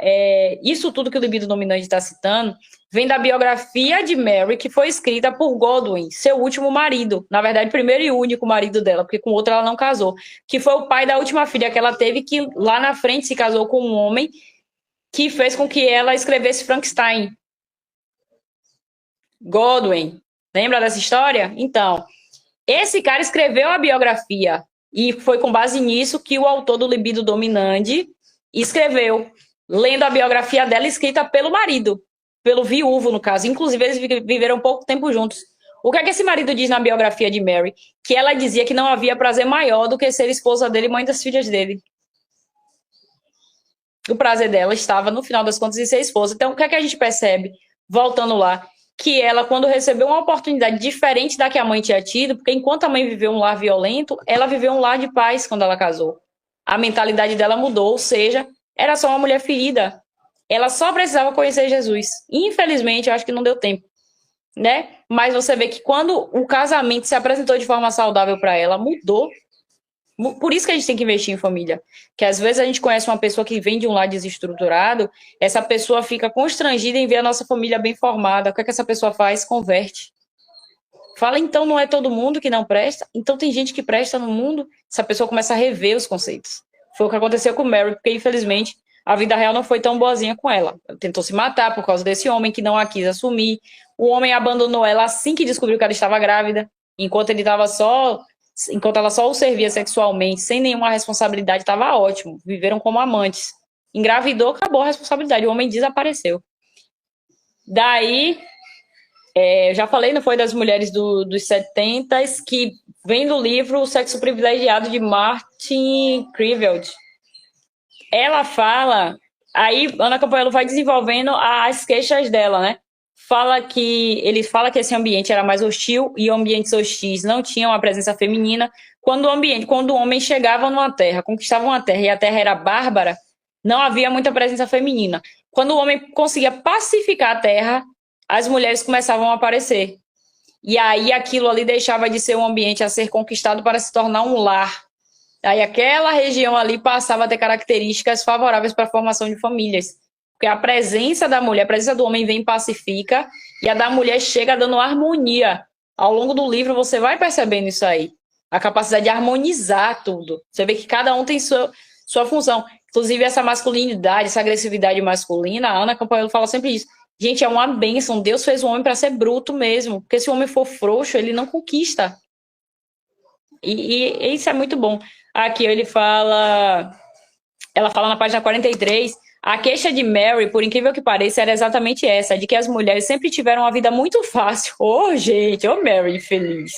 isso tudo que o libido dominante está citando, vem da biografia de Mary, que foi escrita por Godwin, seu último marido, na verdade, primeiro e único marido dela, porque com outro ela não casou, que foi o pai da última filha que ela teve, que lá na frente se casou com um homem que fez com que ela escrevesse Frankenstein. Godwin, lembra dessa história? Então, esse cara escreveu a biografia, e foi com base nisso que o autor do Libido Dominante escreveu, lendo a biografia dela escrita pelo marido, pelo viúvo, no caso. Inclusive, eles viveram pouco tempo juntos. O que é que esse marido diz na biografia de Mary? Que ela dizia que não havia prazer maior do que ser esposa dele e mãe das filhas dele. O prazer dela estava, no final das contas, em ser esposa. Então, o que é que a gente percebe, voltando lá? Que ela, quando recebeu uma oportunidade diferente da que a mãe tinha tido, porque enquanto a mãe viveu um lar violento, ela viveu um lar de paz quando ela casou. A mentalidade dela mudou, ou seja, era só uma mulher ferida. Ela só precisava conhecer Jesus. Infelizmente, eu acho que não deu tempo, né? Mas você vê que quando o casamento se apresentou de forma saudável para ela, mudou. Por isso que a gente tem que investir em família. Que às vezes a gente conhece uma pessoa que vem de um lar desestruturado, essa pessoa fica constrangida em ver a nossa família bem formada. O que é que essa pessoa faz? Converte. Fala, então não é todo mundo que não presta? Então tem gente que presta no mundo? Essa pessoa começa a rever os conceitos. Foi o que aconteceu com Mary, porque infelizmente a vida real não foi tão boazinha com ela. Ela tentou se matar por causa desse homem que não a quis assumir. O homem abandonou ela assim que descobriu que ela estava grávida, enquanto ela só o servia sexualmente, sem nenhuma responsabilidade, estava ótimo. Viveram como amantes. Engravidou, acabou a responsabilidade. O homem desapareceu. Daí, eu já falei, não foi das mulheres dos 70, que vem do livro O Sexo Privilegiado, de Martin Criveld. Ela fala... Aí, Ana Campanello vai desenvolvendo as queixas dela, né? Ele fala que esse ambiente era mais hostil e ambientes hostis não tinham a presença feminina. Quando o homem chegava numa terra, conquistava uma terra e a terra era bárbara, não havia muita presença feminina. Quando o homem conseguia pacificar a terra, as mulheres começavam a aparecer. E aí aquilo ali deixava de ser um ambiente a ser conquistado para se tornar um lar. Aí aquela região ali passava a ter características favoráveis para a formação de famílias. Porque a presença da mulher, a presença do homem vem e pacifica, e a da mulher chega dando harmonia. Ao longo do livro você vai percebendo isso aí. A capacidade de harmonizar tudo. Você vê que cada um tem sua função. Inclusive essa masculinidade, essa agressividade masculina, a Ana Campanello fala sempre isso. Gente, é uma bênção. Deus fez o homem para ser bruto mesmo. Porque se o homem for frouxo, ele não conquista. E isso é muito bom. Aqui ela fala na página 43, a queixa de Mary, por incrível que pareça, era exatamente essa, de que as mulheres sempre tiveram uma vida muito fácil. Gente, Mary infeliz.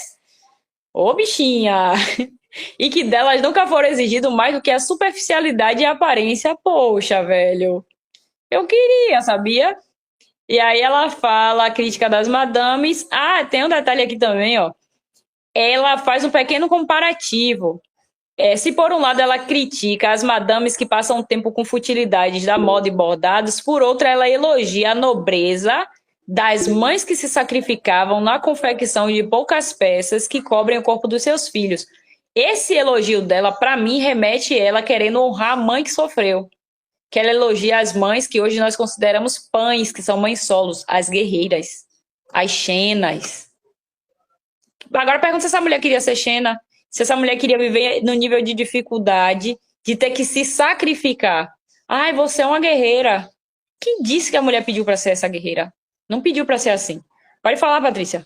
Bichinha. E que delas nunca foram exigido mais do que a superficialidade e a aparência. Poxa, velho. Eu queria, sabia? E aí ela fala a crítica das madames. Tem um detalhe aqui também, ó. Ela faz um pequeno comparativo. Se por um lado ela critica as madames que passam tempo com futilidades da moda e bordados, por outro ela elogia a nobreza das mães que se sacrificavam na confecção de poucas peças que cobrem o corpo dos seus filhos. Esse elogio dela, para mim, remete ela querendo honrar a mãe que sofreu. Que ela elogia as mães que hoje nós consideramos pães, que são mães solos, as guerreiras, as Xenas. Agora pergunta se essa mulher queria ser Xena, se essa mulher queria viver no nível de dificuldade, de ter que se sacrificar. Você é uma guerreira. Quem disse que a mulher pediu para ser essa guerreira? Não pediu para ser assim. Pode falar, Patrícia.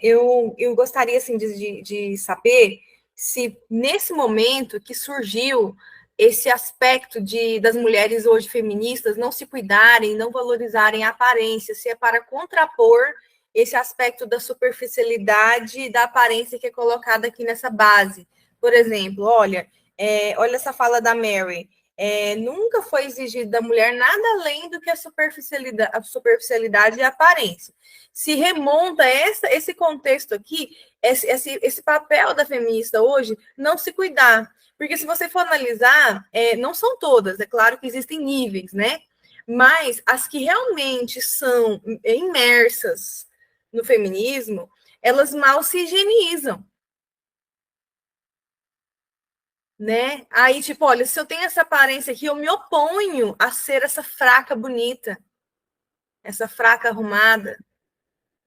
Eu gostaria assim, de saber se nesse momento que surgiu esse aspecto das mulheres hoje feministas não se cuidarem, não valorizarem a aparência, se é para contrapor esse aspecto da superficialidade e da aparência que é colocada aqui nessa base. Por exemplo, olha essa fala da Mary. Nunca foi exigido da mulher nada além do que a superficialidade e a aparência. Se remonta a esse contexto aqui, esse papel da feminista hoje, não se cuidar. Porque se você for analisar, não são todas, é claro que existem níveis, né? Mas as que realmente são imersas no feminismo, elas mal se higienizam. Né? Aí, tipo, olha, se eu tenho essa aparência aqui, eu me oponho a ser essa fraca bonita, essa fraca arrumada,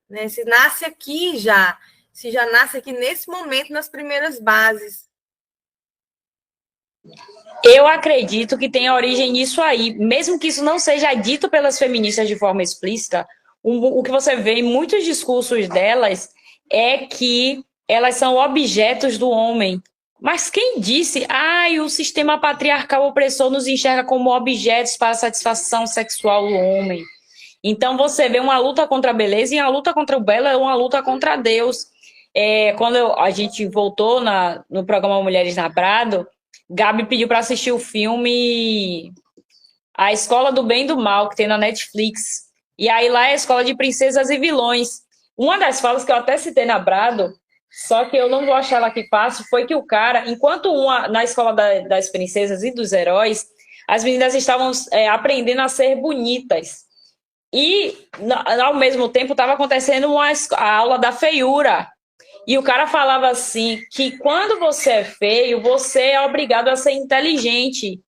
né? Se nasce aqui já, se já nasce aqui nesse momento, nas primeiras bases. Eu acredito que tem origem nisso aí, mesmo que isso não seja dito pelas feministas de forma explícita, o que você vê em muitos discursos delas é que elas são objetos do homem. Mas quem disse, o sistema patriarcal opressor nos enxerga como objetos para a satisfação sexual do homem? Então você vê uma luta contra a beleza e a luta contra o belo é uma luta contra Deus. Quando a gente voltou no programa Mulheres na Prado, Gabi pediu para assistir o filme A Escola do Bem e do Mal, que tem na Netflix. E aí lá é a Escola de Princesas e Vilões. Uma das falas que eu até citei na Brado, só que eu não vou achar ela aqui fácil, foi que o cara, enquanto na Escola das Princesas e dos Heróis, as meninas estavam aprendendo a ser bonitas. E, ao mesmo tempo, estava acontecendo a aula da feiura. E o cara falava assim, que quando você é feio, você é obrigado a ser inteligente.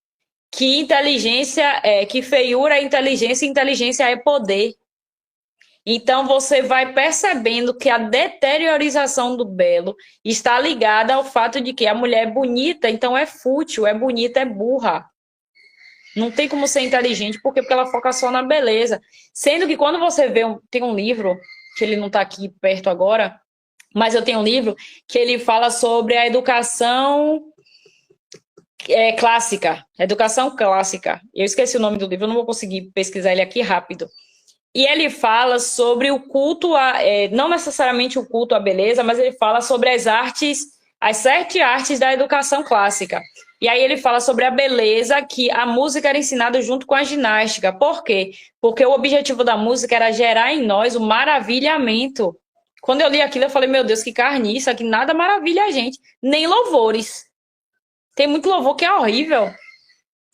Que feiura é inteligência e inteligência é poder. Então você vai percebendo que a deteriorização do belo está ligada ao fato de que a mulher é bonita, então é fútil, é bonita, é burra. Não tem como ser inteligente, porque ela foca só na beleza. Sendo que quando você vê, tem um livro, que ele não está aqui perto agora, mas eu tenho um livro que ele fala sobre a educação clássica. Educação clássica. Eu esqueci o nome do livro, eu não vou conseguir pesquisar ele aqui rápido. E ele fala sobre o culto, não necessariamente o culto à beleza, mas ele fala sobre as 7 artes da educação clássica. E aí ele fala sobre a beleza, que a música era ensinada junto com a ginástica. Por quê? Porque o objetivo da música era gerar em nós o maravilhamento. Quando eu li aquilo, eu falei, meu Deus, que carniça, que nada maravilha a gente. Nem louvores. Tem muito louvor que é horrível,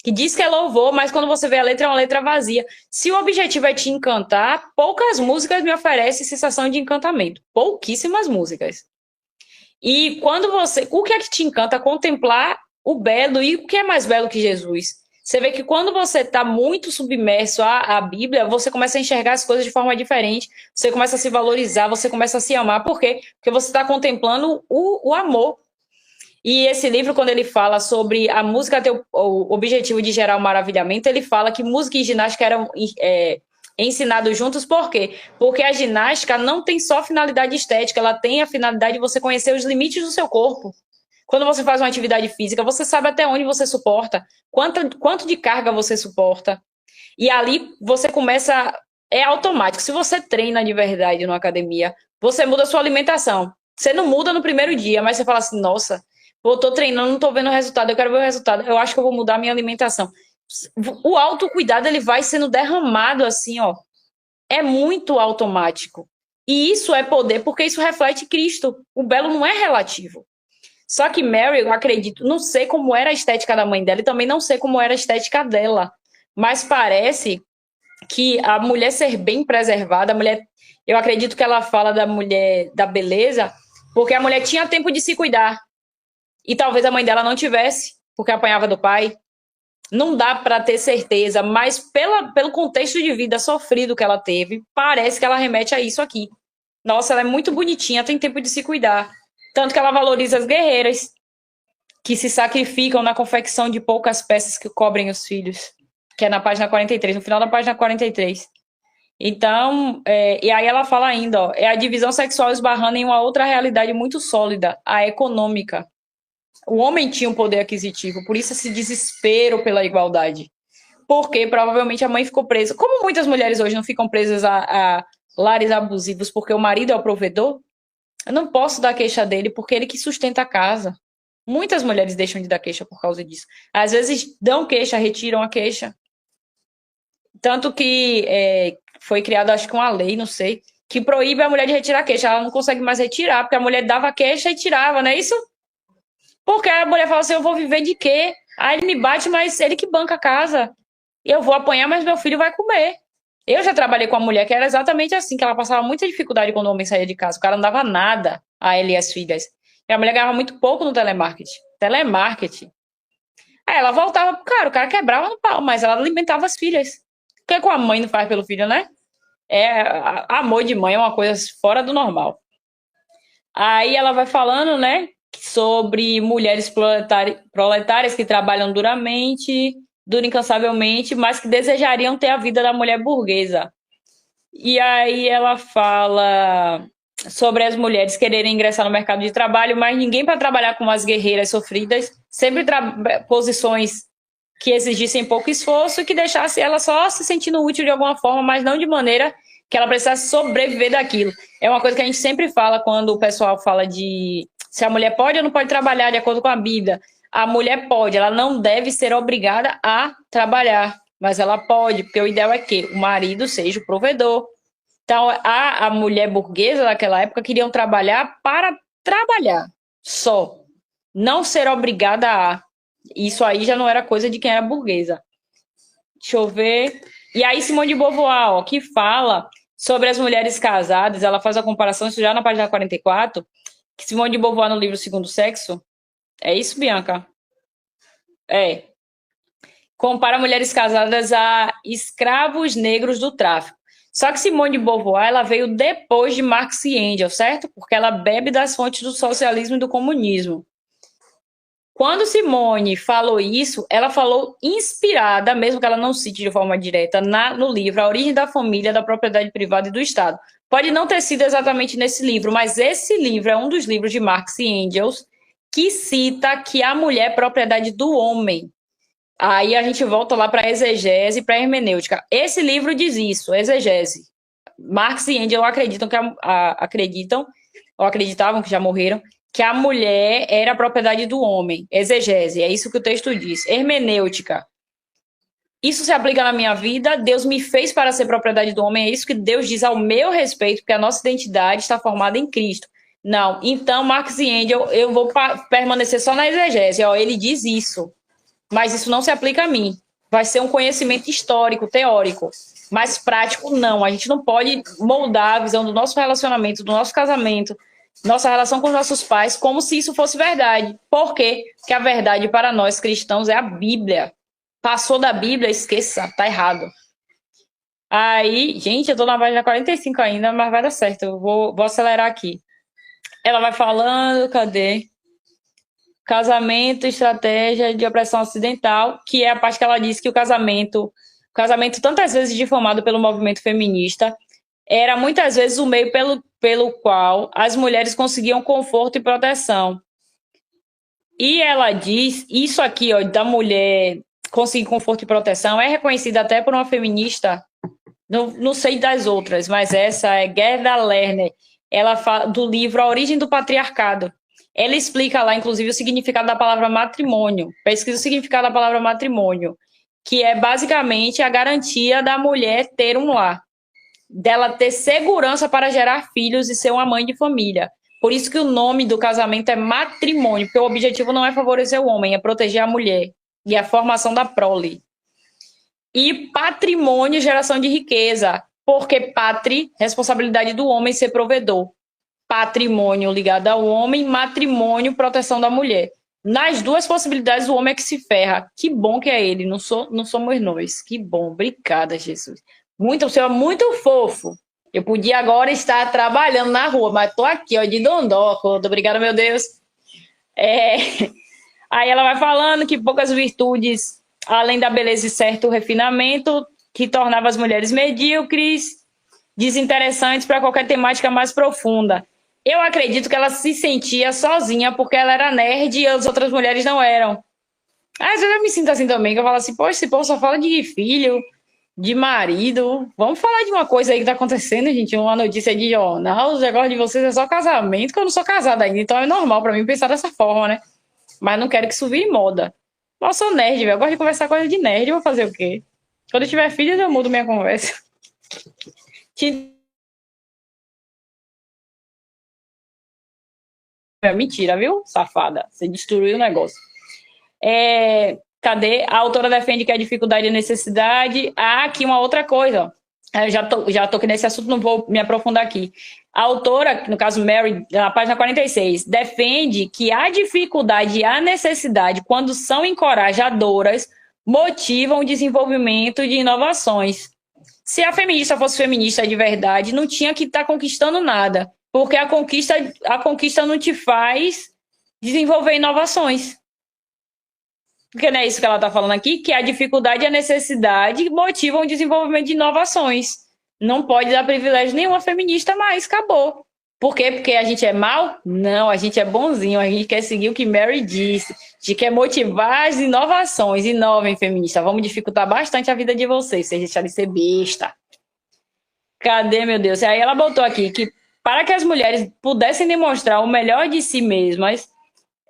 que diz que é louvor, mas quando você vê a letra, é uma letra vazia. Se o objetivo é te encantar, poucas músicas me oferecem sensação de encantamento. Pouquíssimas músicas. E quando o que é que te encanta? Contemplar o belo. E o que é mais belo que Jesus? Você vê que quando você está muito submerso à Bíblia, você começa a enxergar as coisas de forma diferente, você começa a se valorizar, você começa a se amar. Por quê? Porque você está contemplando o amor. E esse livro, quando ele fala sobre a música ter o objetivo de gerar o maravilhamento, ele fala que música e ginástica eram ensinados juntos. Por quê? Porque a ginástica não tem só finalidade estética, ela tem a finalidade de você conhecer os limites do seu corpo. Quando você faz uma atividade física, você sabe até onde você suporta, quanto de carga você suporta. E ali você começa... É automático. Se você treina de verdade numa academia, você muda a sua alimentação. Você não muda no primeiro dia, mas você fala assim, nossa... tô treinando, não tô vendo o resultado, eu quero ver o resultado, eu acho que eu vou mudar a minha alimentação. O autocuidado, ele vai sendo derramado assim, ó. É muito automático. E isso é poder, porque isso reflete Cristo. O belo não é relativo. Só que Mary, eu acredito, não sei como era a estética da mãe dela e também não sei como era a estética dela, mas parece que a mulher ser bem preservada, eu acredito que ela fala da mulher, da beleza, porque a mulher tinha tempo de se cuidar. E talvez a mãe dela não tivesse, porque apanhava do pai. Não dá para ter certeza, mas pelo contexto de vida sofrido que ela teve, parece que ela remete a isso aqui. Nossa, ela é muito bonitinha, tem tempo de se cuidar. Tanto que ela valoriza as guerreiras, que se sacrificam na confecção de poucas peças que cobrem os filhos, que é na página 43, no final da página 43. Então, e aí ela fala ainda, ó, é a divisão sexual esbarrando em uma outra realidade muito sólida, a econômica. O homem tinha um poder aquisitivo, por isso esse desespero pela igualdade. Porque provavelmente a mãe ficou presa. Como muitas mulheres hoje não ficam presas a lares abusivos porque o marido é o provedor, eu não posso dar queixa dele porque ele que sustenta a casa. Muitas mulheres deixam de dar queixa por causa disso. Às vezes dão queixa, retiram a queixa. Tanto que foi criada, acho que uma lei, não sei, que proíbe a mulher de retirar a queixa. Ela não consegue mais retirar, porque a mulher dava queixa e tirava, não é isso? Porque a mulher fala assim, eu vou viver de quê? Aí ele me bate, mas ele que banca a casa. Eu vou apanhar, mas meu filho vai comer. Eu já trabalhei com uma mulher que era exatamente assim, que ela passava muita dificuldade quando o homem saía de casa. O cara não dava nada a ela e as filhas. E a mulher ganhava muito pouco no telemarketing. Telemarketing. Aí ela voltava pro cara, o cara quebrava no pau, mas ela alimentava as filhas. O que é que a mãe não faz pelo filho, né? Amor de mãe é uma coisa fora do normal. Aí ela vai falando, né, sobre mulheres proletárias que trabalham duramente, incansavelmente, mas que desejariam ter a vida da mulher burguesa. E aí ela fala sobre as mulheres quererem ingressar no mercado de trabalho, mas ninguém para trabalhar com as guerreiras sofridas, sempre posições que exigissem pouco esforço e que deixasse ela só se sentindo útil de alguma forma, mas não de maneira que ela precisasse sobreviver daquilo. É uma coisa que a gente sempre fala quando o pessoal fala de se a mulher pode ou não pode trabalhar de acordo com a Bíblia. A mulher pode, ela não deve ser obrigada a trabalhar, mas ela pode, porque o ideal é que o marido seja o provedor. Então, a mulher burguesa daquela época queriam trabalhar para trabalhar, só. Não ser obrigada a. Isso aí já não era coisa de quem era burguesa. Deixa eu ver. E aí, Simone de Beauvoir, ó, que fala sobre as mulheres casadas, ela faz a comparação, isso já na página 44, que Simone de Beauvoir, no livro Segundo Sexo, é isso, Bianca? Compara mulheres casadas a escravos negros do tráfico. Só que Simone de Beauvoir, ela veio depois de Marx e Engels, certo? Porque ela bebe das fontes do socialismo e do comunismo. Quando Simone falou isso, ela falou inspirada, mesmo que ela não cite de forma direta, no livro A Origem da Família, da Propriedade Privada e do Estado. Pode não ter sido exatamente nesse livro, mas esse livro é um dos livros de Marx e Engels que cita que a mulher é propriedade do homem. Aí a gente volta lá para a exegese e para a hermenêutica. Esse livro diz isso, exegese. Marx e Engels acreditam, ou acreditavam, que já morreram, que a mulher era a propriedade do homem. Exegese, é isso que o texto diz. Hermenêutica. Isso se aplica na minha vida, Deus me fez para ser propriedade do homem, é isso que Deus diz ao meu respeito, porque a nossa identidade está formada em Cristo. Não, então Marx e Engels, eu vou permanecer só na exegese, ó, ele diz isso, mas isso não se aplica a mim. Vai ser um conhecimento histórico, teórico, mas prático não. A gente não pode moldar a visão do nosso relacionamento, do nosso casamento, nossa relação com os nossos pais, como se isso fosse verdade. Por quê? Porque a verdade para nós cristãos é a Bíblia. Passou da Bíblia, esqueça, tá errado. Aí, gente, eu tô na página 45 ainda, mas vai dar certo. Eu vou acelerar aqui. Ela vai falando, cadê? Casamento, estratégia de opressão ocidental, que é a parte que ela diz que o casamento tantas vezes difamado pelo movimento feminista, era muitas vezes o meio pelo qual as mulheres conseguiam conforto e proteção. E ela diz, isso aqui, ó, da mulher conseguir conforto e proteção, é reconhecida até por uma feminista, não sei das outras, mas essa é Gerda Lerner, ela fala do livro A Origem do Patriarcado. Ela explica lá, inclusive, o significado da palavra matrimônio. Pesquisa o significado da palavra matrimônio, que é basicamente a garantia da mulher ter um lar, dela ter segurança para gerar filhos e ser uma mãe de família. Por isso que o nome do casamento é matrimônio, porque o objetivo não é favorecer o homem, é proteger a mulher e a formação da prole. E patrimônio, geração de riqueza, porque patri, responsabilidade do homem ser provedor. Patrimônio ligado ao homem, matrimônio, proteção da mulher. Nas duas possibilidades, o homem é que se ferra. Que bom que é ele, não somos nós. Que bom, obrigada, Jesus. O senhor é muito fofo. Eu podia agora estar trabalhando na rua, mas tô aqui, ó, de dondó. Obrigada, meu Deus. Aí ela vai falando que poucas virtudes, além da beleza e certo refinamento, que tornava as mulheres medíocres, desinteressantes para qualquer temática mais profunda. Eu acredito que ela se sentia sozinha porque ela era nerd e as outras mulheres não eram. Às vezes eu me sinto assim também, que eu falo assim, poxa, esse povo só fala de filho, de marido. Vamos falar de uma coisa aí que tá acontecendo, gente, uma notícia de jornal, os negócios de vocês é só casamento, que eu não sou casada ainda, então é normal para mim pensar dessa forma, né? mas não quero que isso vire moda. Eu sou nerd, velho. Eu gosto de conversar coisa de nerd. Eu vou fazer o quê? Quando eu tiver filhos, eu mudo minha conversa. Mentira, viu, safada? Você destruiu o negócio. Cadê? A autora defende que a dificuldade é necessidade. Aqui uma outra coisa. Eu já tô aqui nesse assunto, não vou me aprofundar aqui. A autora, no caso Mary, na página 46, defende que a dificuldade e a necessidade, quando são encorajadoras, motivam o desenvolvimento de inovações. Se a feminista fosse feminista de verdade, não tinha que estar conquistando nada, porque a conquista não te faz desenvolver inovações. Porque não é isso que ela está falando aqui, que a dificuldade e a necessidade motivam o desenvolvimento de inovações. Não pode dar privilégio nenhum a feminista mais, acabou. Por quê? Porque a gente é mal? Não, a gente é bonzinho, a gente quer seguir o que Mary disse, a gente quer motivar as inovações. Inovem, feminista, vamos dificultar bastante a vida de vocês deixarem de ser besta. Cadê, meu Deus? Aí ela botou aqui que para que as mulheres pudessem demonstrar o melhor de si mesmas,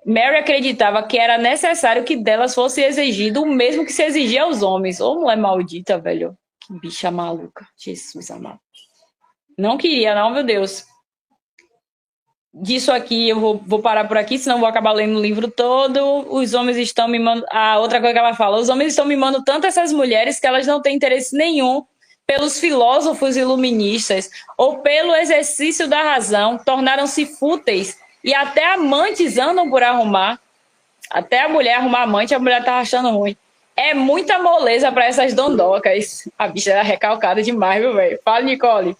Mary acreditava que era necessário que delas fosse exigido o mesmo que se exigia aos homens. Ô, mulher maldita, velho. Que bicha maluca. Jesus amado. Não queria, não, meu Deus. Disso aqui, eu vou parar por aqui, senão vou acabar lendo o livro todo. Os homens estão mimando... outra coisa que ela fala. Os homens estão mimando tanto essas mulheres que elas não têm interesse nenhum pelos filósofos iluministas ou pelo exercício da razão. Tornaram-se fúteis. E até amantes andam por arrumar. Até a mulher arrumar amante, a mulher tá achando ruim. É muita moleza para essas dondocas. A bicha era recalcada demais, viu, velho? Fala, Nicole.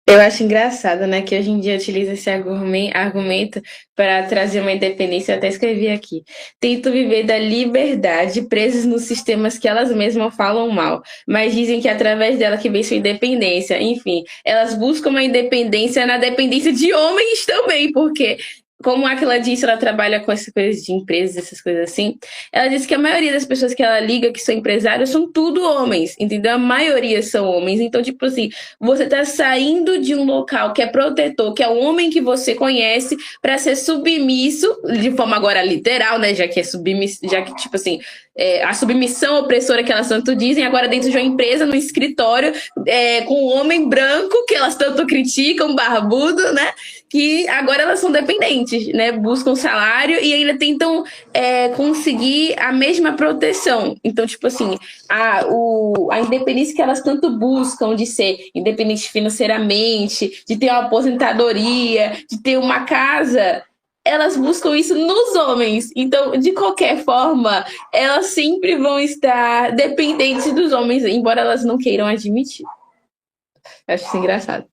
Eu acho engraçado, né, que hoje em dia utiliza esse argumento para trazer uma independência. Eu até escrevi aqui. Tento viver da liberdade, presos nos sistemas que elas mesmas falam mal, mas dizem que é através dela que vem sua independência. Enfim, elas buscam uma independência na dependência de homens também, porque... Como aquela disse, ela trabalha com essas coisas de empresas, essas coisas assim. Ela disse que a maioria das pessoas que ela liga, que são empresários, são tudo homens, entendeu? A maioria são homens. Então, tipo assim, você tá saindo de um local que é protetor, que é o homem que você conhece, para ser submisso, de forma agora literal, né? Já que é submisso, já que, tipo assim, a submissão opressora que elas tanto dizem, agora dentro de uma empresa, no escritório, com um homem branco, que elas tanto criticam, barbudo, né? Que agora elas são dependentes, né? Buscam salário e ainda tentam conseguir a mesma proteção. Então, tipo assim, a independência que elas tanto buscam de ser independente financeiramente, de ter uma aposentadoria, de ter uma casa, elas buscam isso nos homens. Então, de qualquer forma, elas sempre vão estar dependentes dos homens, embora elas não queiram admitir. Eu acho isso engraçado.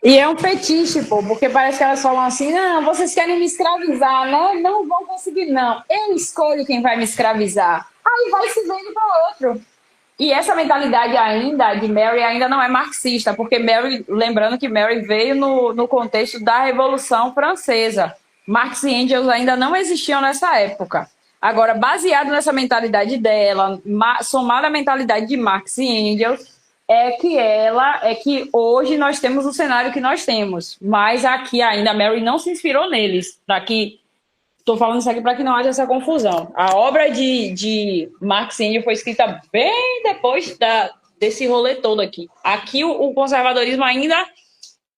E é um fetiche, pô, porque parece que elas falam assim, não, vocês querem me escravizar, né? Não vão conseguir, não. Eu escolho quem vai me escravizar. Aí vai se vendo para outro. E essa mentalidade ainda, de Mary, ainda não é marxista, porque Mary, lembrando que Mary veio no contexto da Revolução Francesa. Marx e Engels ainda não existiam nessa época. Agora, baseado nessa mentalidade dela, somada à mentalidade de Marx e Engels, é que hoje nós temos o cenário que nós temos. Mas aqui ainda a Mary não se inspirou neles. Estou falando isso aqui para que não haja essa confusão. A obra de Marx e Engels foi escrita bem depois desse rolê todo aqui. Aqui o conservadorismo ainda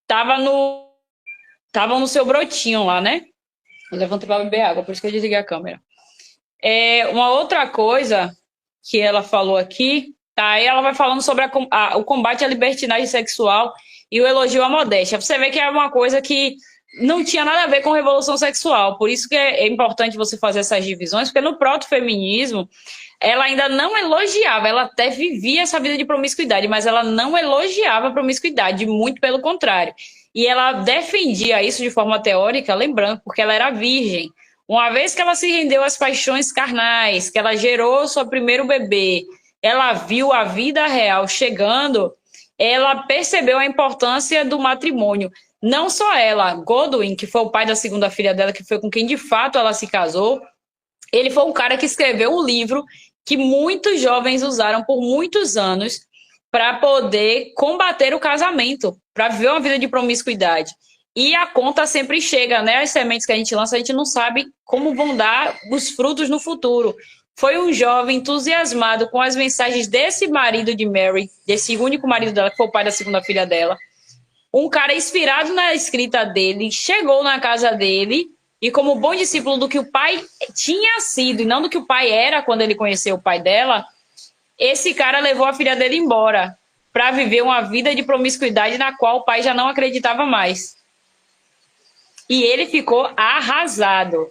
estava no seu brotinho lá, né? Eu levantei para beber água, por isso que eu desliguei a câmera. Uma outra coisa que ela falou aqui, aí ela vai falando sobre o combate à libertinagem sexual e o elogio à modéstia. Você vê que é uma coisa que não tinha nada a ver com revolução sexual. Por isso que é importante você fazer essas divisões, porque no proto-feminismo ela ainda não elogiava, ela até vivia essa vida de promiscuidade, mas ela não elogiava a promiscuidade, muito pelo contrário. E ela defendia isso de forma teórica, lembrando, porque ela era virgem. Uma vez que ela se rendeu às paixões carnais, que ela gerou seu primeiro bebê, ela viu a vida real chegando, ela percebeu a importância do matrimônio. Não só ela, Godwin, que foi o pai da segunda filha dela, que foi com quem de fato ela se casou, ele foi um cara que escreveu um livro que muitos jovens usaram por muitos anos para poder combater o casamento, para viver uma vida de promiscuidade. E a conta sempre chega, né? As sementes que a gente lança, a gente não sabe como vão dar os frutos no futuro. Foi um jovem entusiasmado com as mensagens desse marido de Mary, desse único marido dela, que foi o pai da segunda filha dela. Um cara inspirado na escrita dele, chegou na casa dele e, como bom discípulo do que o pai tinha sido e não do que o pai era quando ele conheceu o pai dela, esse cara levou a filha dele embora para viver uma vida de promiscuidade na qual o pai já não acreditava mais. E ele ficou arrasado.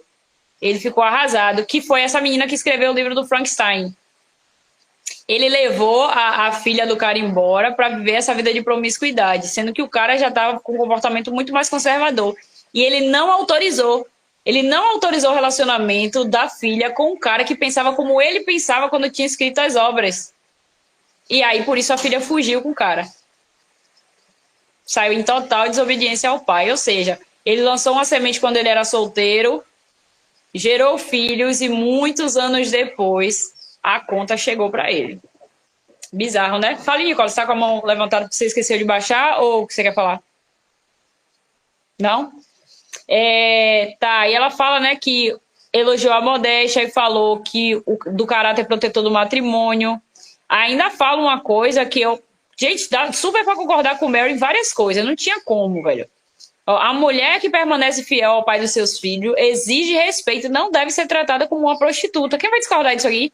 Ele ficou arrasado, que foi essa menina que escreveu o livro do Frankenstein. Ele levou a filha do cara embora para viver essa vida de promiscuidade, sendo que o cara já estava com um comportamento muito mais conservador. E ele não autorizou. Ele não autorizou o relacionamento da filha com um cara que pensava como ele pensava quando tinha escrito as obras. E aí, por isso, a filha fugiu com o cara. Saiu em total desobediência ao pai. Ou seja, ele lançou uma semente quando ele era solteiro, gerou filhos e muitos anos depois a conta chegou para ele. Bizarro, né? Fala, Nicole, você tá com a mão levantada porque você esqueceu de baixar ou o que você quer falar? Não? Tá, e ela fala, né, que elogiou a modéstia e falou que do caráter protetor do matrimônio. Ainda fala uma coisa que eu... Gente, dá super pra concordar com o Mary em várias coisas. Não tinha como, velho. A mulher que permanece fiel ao pai dos seus filhos exige respeito e não deve ser tratada como uma prostituta. Quem vai discordar disso aqui?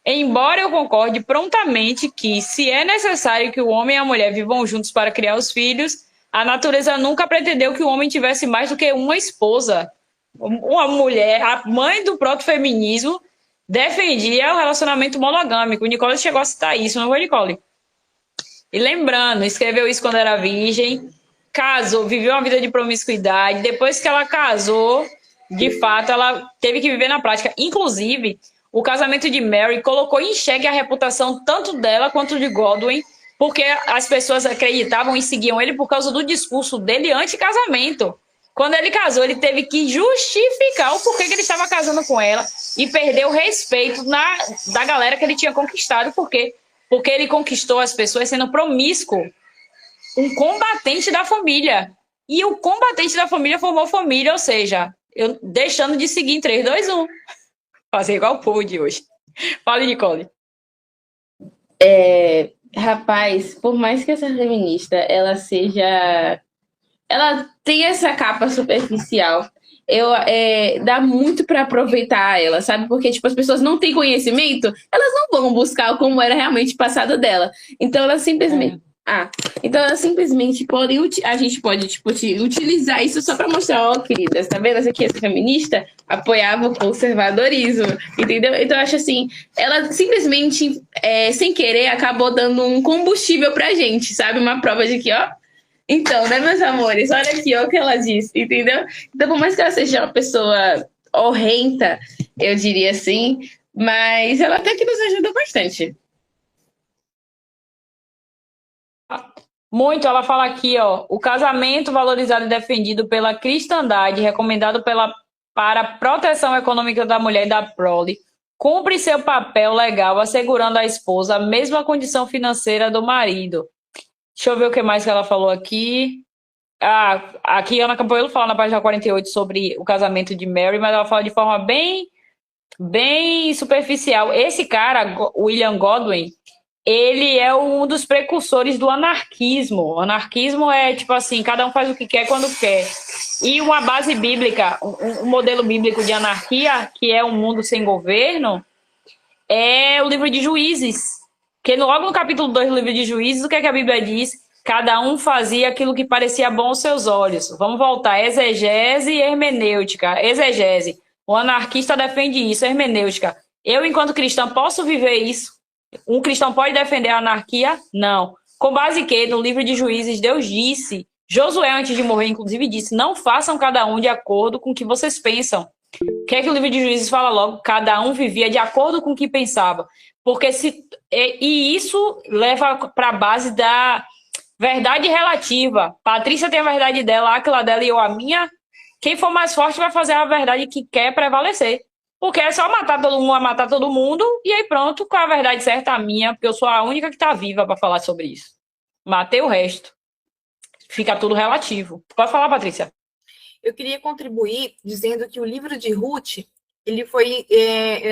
Embora eu concorde prontamente que, se é necessário que o homem e a mulher vivam juntos para criar os filhos, a natureza nunca pretendeu que o homem tivesse mais do que uma esposa. Uma mulher, a mãe do proto-feminismo, defendia o relacionamento monogâmico. O Nicole chegou a citar isso, não foi, Nicole? E lembrando, escreveu isso quando era virgem, casou, viveu uma vida de promiscuidade. Depois que ela casou, de fato, ela teve que viver na prática. Inclusive, o casamento de Mary colocou em xeque a reputação tanto dela quanto de Godwin, porque as pessoas acreditavam e seguiam ele por causa do discurso dele anti-casamento. Quando ele casou, ele teve que justificar o porquê que ele estava casando com ela e perdeu o respeito da galera que ele tinha conquistado. Por quê? Porque ele conquistou as pessoas sendo promíscuo. Um combatente da família. E o combatente da família formou família, ou seja, eu deixando de seguir em 3, 2, 1. Fazer igual o povo de hoje. Fala, Nicole. Rapaz, por mais que essa feminista, ela tem essa capa superficial, dá muito pra aproveitar ela, sabe? Porque, tipo, as pessoas não têm conhecimento, elas não vão buscar como era realmente o passado dela. Então, elas simplesmente... Então elas simplesmente podem... A gente pode, tipo, utilizar isso só pra mostrar, ó, queridas, tá vendo? Essa aqui, essa feminista apoiava o conservadorismo, entendeu? Então eu acho assim, ela simplesmente, sem querer, acabou dando um combustível pra gente, sabe? Uma prova de que, ó... Então, né, meus amores? Olha aqui, ó, o que ela disse, entendeu? Então, por mais que ela seja uma pessoa horrenda, eu diria assim, mas ela até que nos ajuda bastante. Muito, ela fala aqui, ó, o casamento valorizado e defendido pela cristandade, recomendado para a proteção econômica da mulher e da prole, cumpre seu papel legal, assegurando à esposa a mesma condição financeira do marido. Deixa eu ver o que mais que ela falou aqui. Aqui Ana Campoelo fala na página 48 sobre o casamento de Mary, mas ela fala de forma bem superficial. Esse cara, William Godwin, ele é um dos precursores do anarquismo. O anarquismo é tipo assim, cada um faz o que quer quando quer. E uma base bíblica, um modelo bíblico de anarquia, que é um mundo sem governo, é o livro de Juízes. Porque logo no capítulo 2 do livro de Juízes, o que é que a Bíblia diz? Cada um fazia aquilo que parecia bom aos seus olhos. Vamos voltar, exegese e hermenêutica. Exegese. O anarquista defende isso, hermenêutica. Eu, enquanto cristã, posso viver isso? Um cristão pode defender a anarquia? Não. Com base em que, no livro de Juízes, Deus disse, Josué, antes de morrer, inclusive, disse, não façam cada um de acordo com o que vocês pensam. O que é que o livro de Juízes fala logo? Cada um vivia de acordo com o que pensava. Porque e isso leva para a base da verdade relativa. Patrícia tem a verdade dela, Áquila dela e eu a minha. Quem for mais forte vai fazer a verdade que quer prevalecer. Porque é só matar todo mundo, e aí pronto, com a verdade certa a minha, porque eu sou a única que está viva para falar sobre isso. Matei o resto. fica tudo relativo. Pode falar, Patrícia. Eu queria contribuir dizendo que o livro de Ruth, ele foi,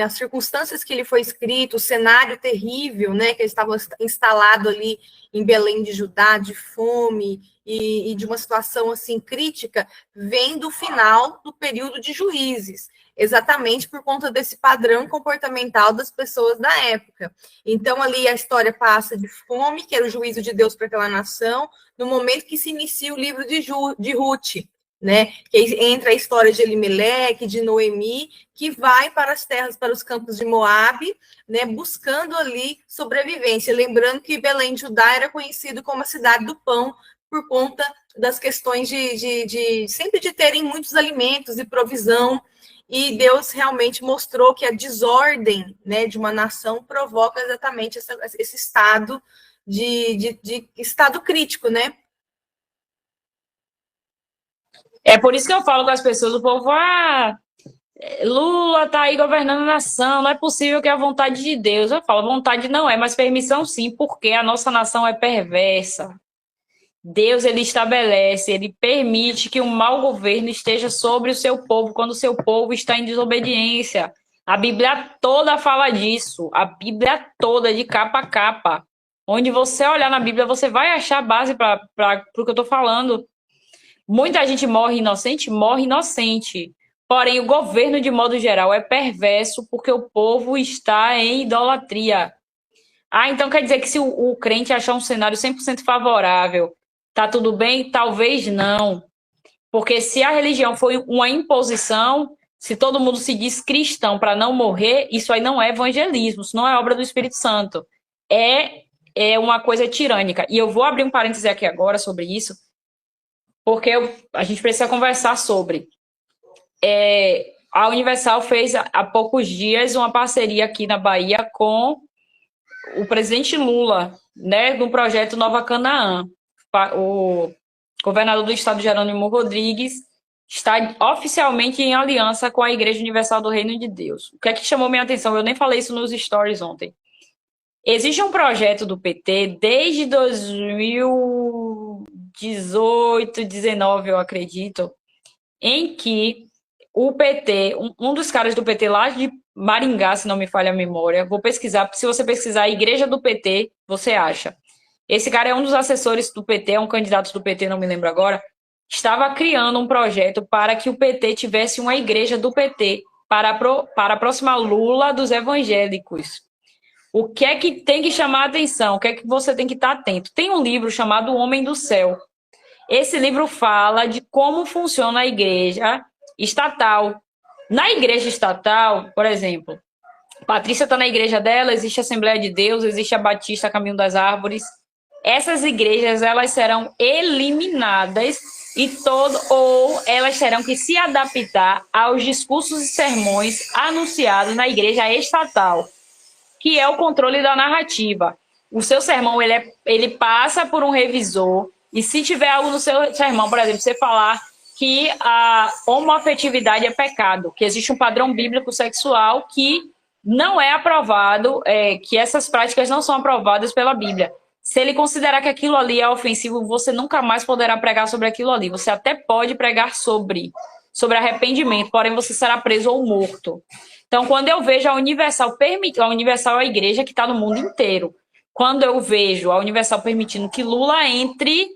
as circunstâncias que ele foi escrito, o cenário terrível, né, que ele estava instalado ali em Belém de Judá, de fome e de uma situação assim crítica, vem do final do período de Juízes, exatamente por conta desse padrão comportamental das pessoas da época. Então ali a história passa de fome, que era o juízo de Deus para aquela nação, no momento que se inicia o livro de Ruth, né? Que entra a história de Elimeleque, de Noemi, que vai para as terras, para os campos de Moabe, né? Buscando ali sobrevivência. Lembrando que Belém de Judá era conhecido como a cidade do pão, por conta das questões sempre de terem muitos alimentos e provisão. E Deus realmente mostrou que a desordem, né, de uma nação provoca exatamente esse estado de estado crítico, né? É por isso que eu falo com as pessoas, o povo, Lula tá aí governando a nação, não é possível que é a vontade de Deus. Eu falo, vontade não é, mas permissão sim, porque a nossa nação é perversa. Deus, ele estabelece, ele permite que um mau governo esteja sobre o seu povo, quando o seu povo está em desobediência. A Bíblia toda fala disso, a Bíblia toda, de capa a capa. Onde você olhar na Bíblia, você vai achar base para o que eu estou falando. Muita gente morre inocente. Porém, o governo, de modo geral, é perverso porque o povo está em idolatria. Então quer dizer que se o crente achar um cenário 100% favorável, tá tudo bem? Talvez não. Porque se a religião foi uma imposição, se todo mundo se diz cristão para não morrer, isso aí não é evangelismo, isso não é obra do Espírito Santo. É uma coisa tirânica. E eu vou abrir um parêntese aqui agora sobre isso, porque a gente precisa conversar sobre. A Universal fez há poucos dias uma parceria aqui na Bahia com o presidente Lula, né, no projeto Nova Canaã. O governador do estado, Jerônimo Rodrigues, está oficialmente em aliança com a Igreja Universal do Reino de Deus. O que é que chamou minha atenção? Eu nem falei isso nos stories ontem. Existe um projeto do PT desde 2018, 19, eu acredito, em que o PT, um dos caras do PT lá de Maringá, se não me falha a memória, vou pesquisar, se você pesquisar a Igreja do PT, você acha. Esse cara é um dos assessores do PT, é um candidato do PT, não me lembro agora, estava criando um projeto para que o PT tivesse uma igreja do PT para aproximar Lula dos evangélicos. O que é que tem que chamar a atenção? O que é que você tem que estar atento? Tem um livro chamado O Homem do Céu. Esse livro fala de como funciona a igreja estatal. Na igreja estatal, por exemplo, Patrícia está na igreja dela, existe a Assembleia de Deus, existe a Batista Caminho das Árvores. Essas igrejas, elas serão eliminadas ou elas terão que se adaptar aos discursos e sermões anunciados na igreja estatal, que é o controle da narrativa. O seu sermão, ele passa por um revisor, e se tiver algo no seu sermão, por exemplo, você falar que a homoafetividade é pecado, que existe um padrão bíblico sexual que não é aprovado, que essas práticas não são aprovadas pela Bíblia. Se ele considerar que aquilo ali é ofensivo, você nunca mais poderá pregar sobre aquilo ali. Você até pode pregar sobre arrependimento, porém você será preso ou morto. Então, quando eu vejo a Universal é a igreja que está no mundo inteiro. Quando eu vejo a Universal permitindo que Lula entre,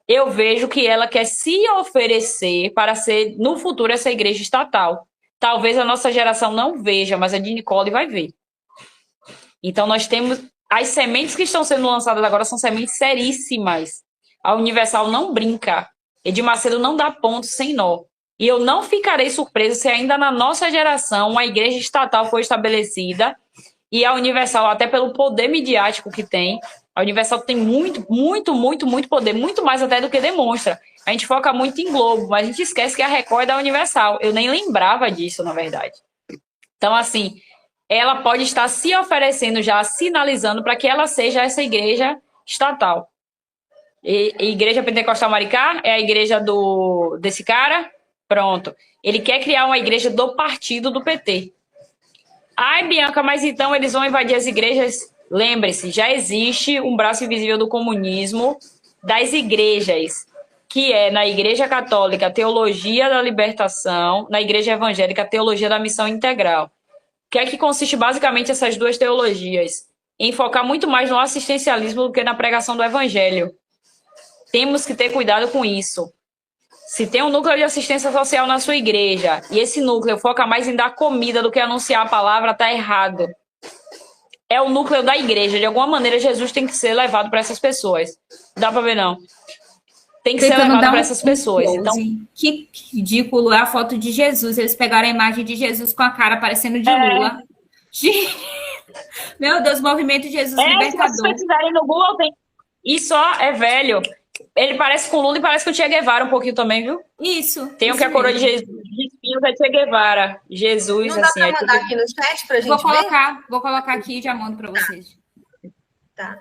eu vejo que ela quer se oferecer para ser, no futuro, essa igreja estatal. Talvez a nossa geração não veja, mas a de Nicole vai ver. Então, nós temos... As sementes que estão sendo lançadas agora são sementes seríssimas. A Universal não brinca. Edir Macedo não dá ponto sem nó. E eu não ficarei surpresa se ainda na nossa geração uma igreja estatal for estabelecida e a Universal, até pelo poder midiático que tem, a Universal tem muito poder, muito mais até do que demonstra. A gente foca muito em Globo, mas a gente esquece que a Record é da Universal. Eu nem lembrava disso, na verdade. Então, assim, ela pode estar se oferecendo já, sinalizando para que ela seja essa igreja estatal. Igreja Pentecostal Maricá é a igreja desse cara. Pronto. Ele quer criar uma igreja do partido do PT. Ai, Bianca, mas então eles vão invadir as igrejas? Lembre-se, já existe um braço invisível do comunismo das igrejas. que é na Igreja Católica, Teologia da Libertação, na Igreja Evangélica, Teologia da Missão Integral. O que é que consiste basicamente essas duas teologias? Em focar muito mais no assistencialismo do que na pregação do Evangelho. Temos que ter cuidado com isso. Se tem um núcleo de assistência social na sua igreja e esse núcleo foca mais em dar comida do que anunciar a palavra, tá errado. É o núcleo da igreja. De alguma maneira, Jesus tem que ser levado para essas pessoas. Dá para ver, não? Tem que ser levado para essas pessoas. Então, que ridículo é a foto de Jesus. Eles pegaram a imagem de Jesus com a cara parecendo de Lula. Meu Deus, movimento Jesus libertador. Se vocês pesquisarem no Google, tem. E só é velho. Ele parece com Lula e parece com o Che Guevara um pouquinho também, viu? Isso. Tem o que a coroa de Jesus de espinhos é Che Guevara. Jesus, não dá assim. Pra mandar aqui no chat pra gente Vou colocar aqui e já mando para vocês. Tá.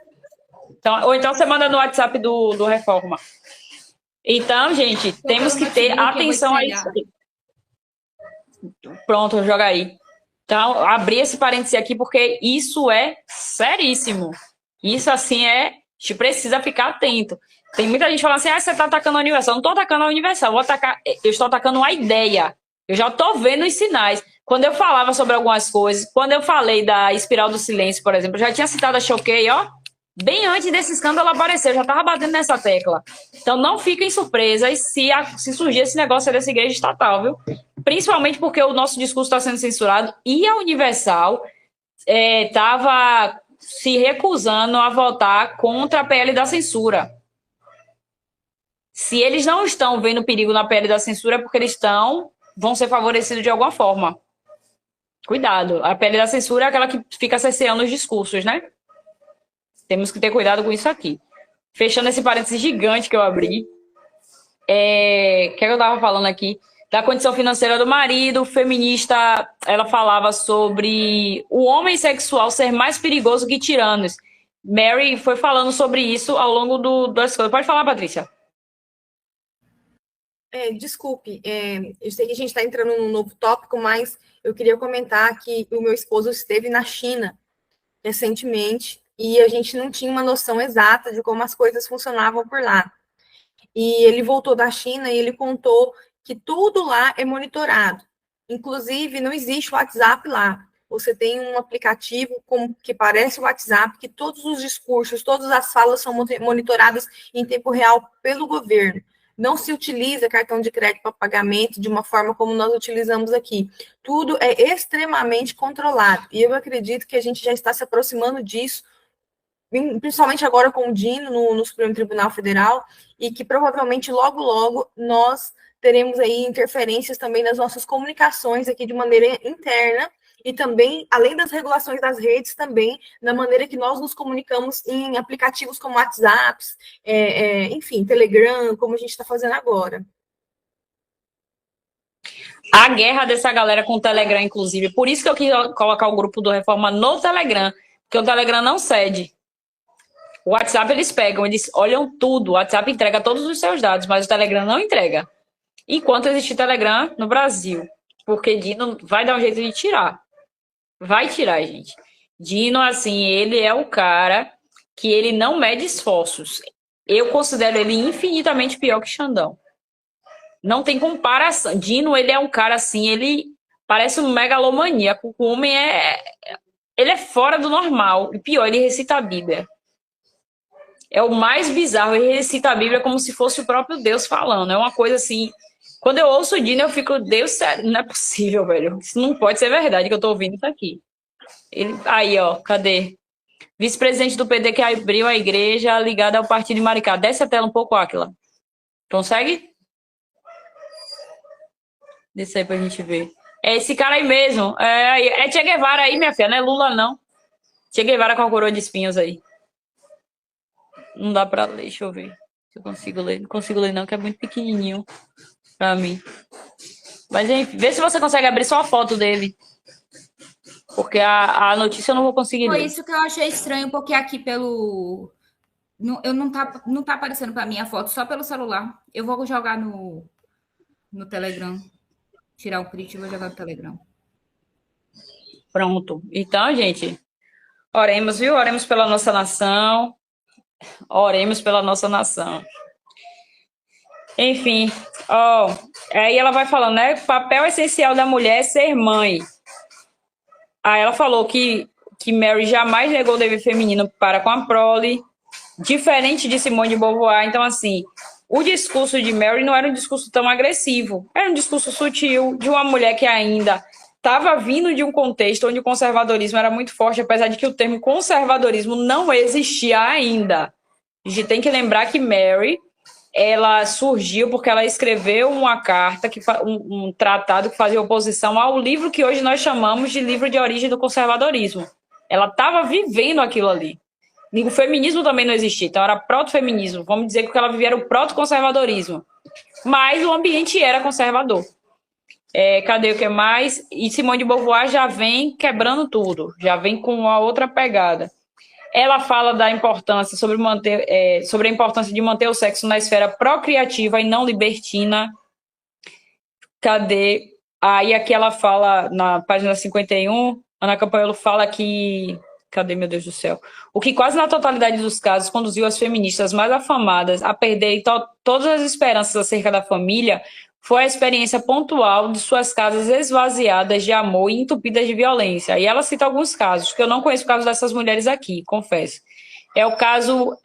Então, ou então você manda no WhatsApp do Reforma. Então, gente, temos que ter atenção a isso aí. Pronto, joga aí. Então, abri esse parêntese aqui porque isso é seríssimo. Isso, assim, a gente precisa ficar atento. Tem muita gente falando assim, você está atacando a Universal. Eu não estou atacando a Universal, eu estou atacando a ideia. Eu já estou vendo os sinais. Quando eu falava sobre algumas coisas, quando eu falei da espiral do silêncio, por exemplo, eu já tinha citado a Choquei, ó, bem antes desse escândalo aparecer, eu já estava batendo nessa tecla. Então não fiquem surpresas se surgir esse negócio dessa igreja estatal, viu? Principalmente porque o nosso discurso está sendo censurado e a Universal estava se recusando a votar contra a PL da censura. Se eles não estão vendo perigo na PL da censura, é porque eles vão ser favorecidos de alguma forma. Cuidado. A PL da censura é aquela que fica cerceando os discursos, né? Temos que ter cuidado com isso aqui. Fechando esse parênteses gigante que eu abri. O que eu estava falando aqui? Da condição financeira do marido, feminista, ela falava sobre o homem sexual ser mais perigoso que tiranos. Mary foi falando sobre isso ao longo das coisas. Pode falar, Patrícia. Desculpe, eu sei que a gente está entrando num novo tópico, mas eu queria comentar que o meu esposo esteve na China recentemente e a gente não tinha uma noção exata de como as coisas funcionavam por lá. E ele voltou da China e ele contou que tudo lá é monitorado. Inclusive, não existe WhatsApp lá. Você tem um aplicativo que parece o WhatsApp, que todos os discursos, todas as falas são monitoradas em tempo real pelo governo. Não se utiliza cartão de crédito para pagamento de uma forma como nós utilizamos aqui. Tudo é extremamente controlado. E eu acredito que a gente já está se aproximando disso, principalmente agora com o Dino no Supremo Tribunal Federal, e que provavelmente logo, logo nós teremos aí interferências também nas nossas comunicações aqui de maneira interna, e também, além das regulações das redes, também na maneira que nós nos comunicamos em aplicativos como WhatsApp, enfim, Telegram, como a gente está fazendo agora. A guerra dessa galera com o Telegram, inclusive. Por isso que eu quis colocar o grupo do Reforma no Telegram, porque o Telegram não cede. O WhatsApp eles pegam, eles olham tudo. O WhatsApp entrega todos os seus dados, mas o Telegram não entrega. Enquanto existe Telegram no Brasil. Porque Dino vai dar um jeito de tirar. Vai tirar, gente. Dino, assim, ele é o cara que ele não mede esforços. Eu considero ele infinitamente pior que Xandão. Não tem comparação. Dino, ele é um cara, assim, ele parece um megalomaníaco. O homem ele é fora do normal. E pior, ele recita a Bíblia. É o mais bizarro. Ele recita a Bíblia como se fosse o próprio Deus falando. É uma coisa assim... Quando eu ouço o Dino, eu fico, Deus, sério, não é possível, velho. Isso não pode ser verdade que eu tô ouvindo isso aqui. Aí, ó, cadê? Vice-presidente do PD que abriu a igreja ligada ao partido de Maricá. Desce a tela um pouco, Áquila. Consegue? Desce aí pra gente ver. É esse cara aí mesmo. É Che Guevara aí, minha filha. Não é Lula, não. Che Guevara com a coroa de espinhos aí. Não dá pra ler, deixa eu ver. Se eu consigo ler. Não consigo ler, não, que é muito pequenininho pra mim. Mas enfim, vê se você consegue abrir só a foto dele. Porque a notícia eu não vou conseguir ler. Foi isso que eu achei estranho, porque aqui pelo... não tá aparecendo pra mim a foto, só pelo celular. Eu vou jogar no Telegram. Tirar o print e vou jogar no Telegram. Pronto. Então, gente, oremos, viu? Oremos pela nossa nação. Oremos pela nossa nação. Enfim, ó, aí ela vai falando, né? Papel essencial da mulher é ser mãe. Aí ela falou que Mary jamais negou o dever feminino para com a prole, diferente de Simone de Beauvoir. Então, assim, o discurso de Mary não era um discurso tão agressivo, era um discurso sutil de uma mulher que ainda estava vindo de um contexto onde o conservadorismo era muito forte, apesar de que o termo conservadorismo não existia ainda. A gente tem que lembrar que Mary, ela surgiu porque ela escreveu uma carta, um tratado que fazia oposição ao livro que hoje nós chamamos de livro de origem do conservadorismo. Ela estava vivendo aquilo ali. O feminismo também não existia, então era proto-feminismo. Vamos dizer que o que ela vivia era o proto-conservadorismo. Mas o ambiente era conservador. Cadê o que mais? E Simone de Beauvoir já vem quebrando tudo, já vem com uma outra pegada. Ela fala da importância sobre a importância de manter o sexo na esfera procriativa e não libertina. Cadê? Aí aqui ela fala, na página 51, Ana Campanholo fala que... Cadê, meu Deus do céu? O que quase na totalidade dos casos conduziu as feministas mais afamadas a perder todas as esperanças acerca da família foi a experiência pontual de suas casas esvaziadas de amor e entupidas de violência. E ela cita alguns casos, que eu não conheço o caso dessas mulheres aqui, confesso.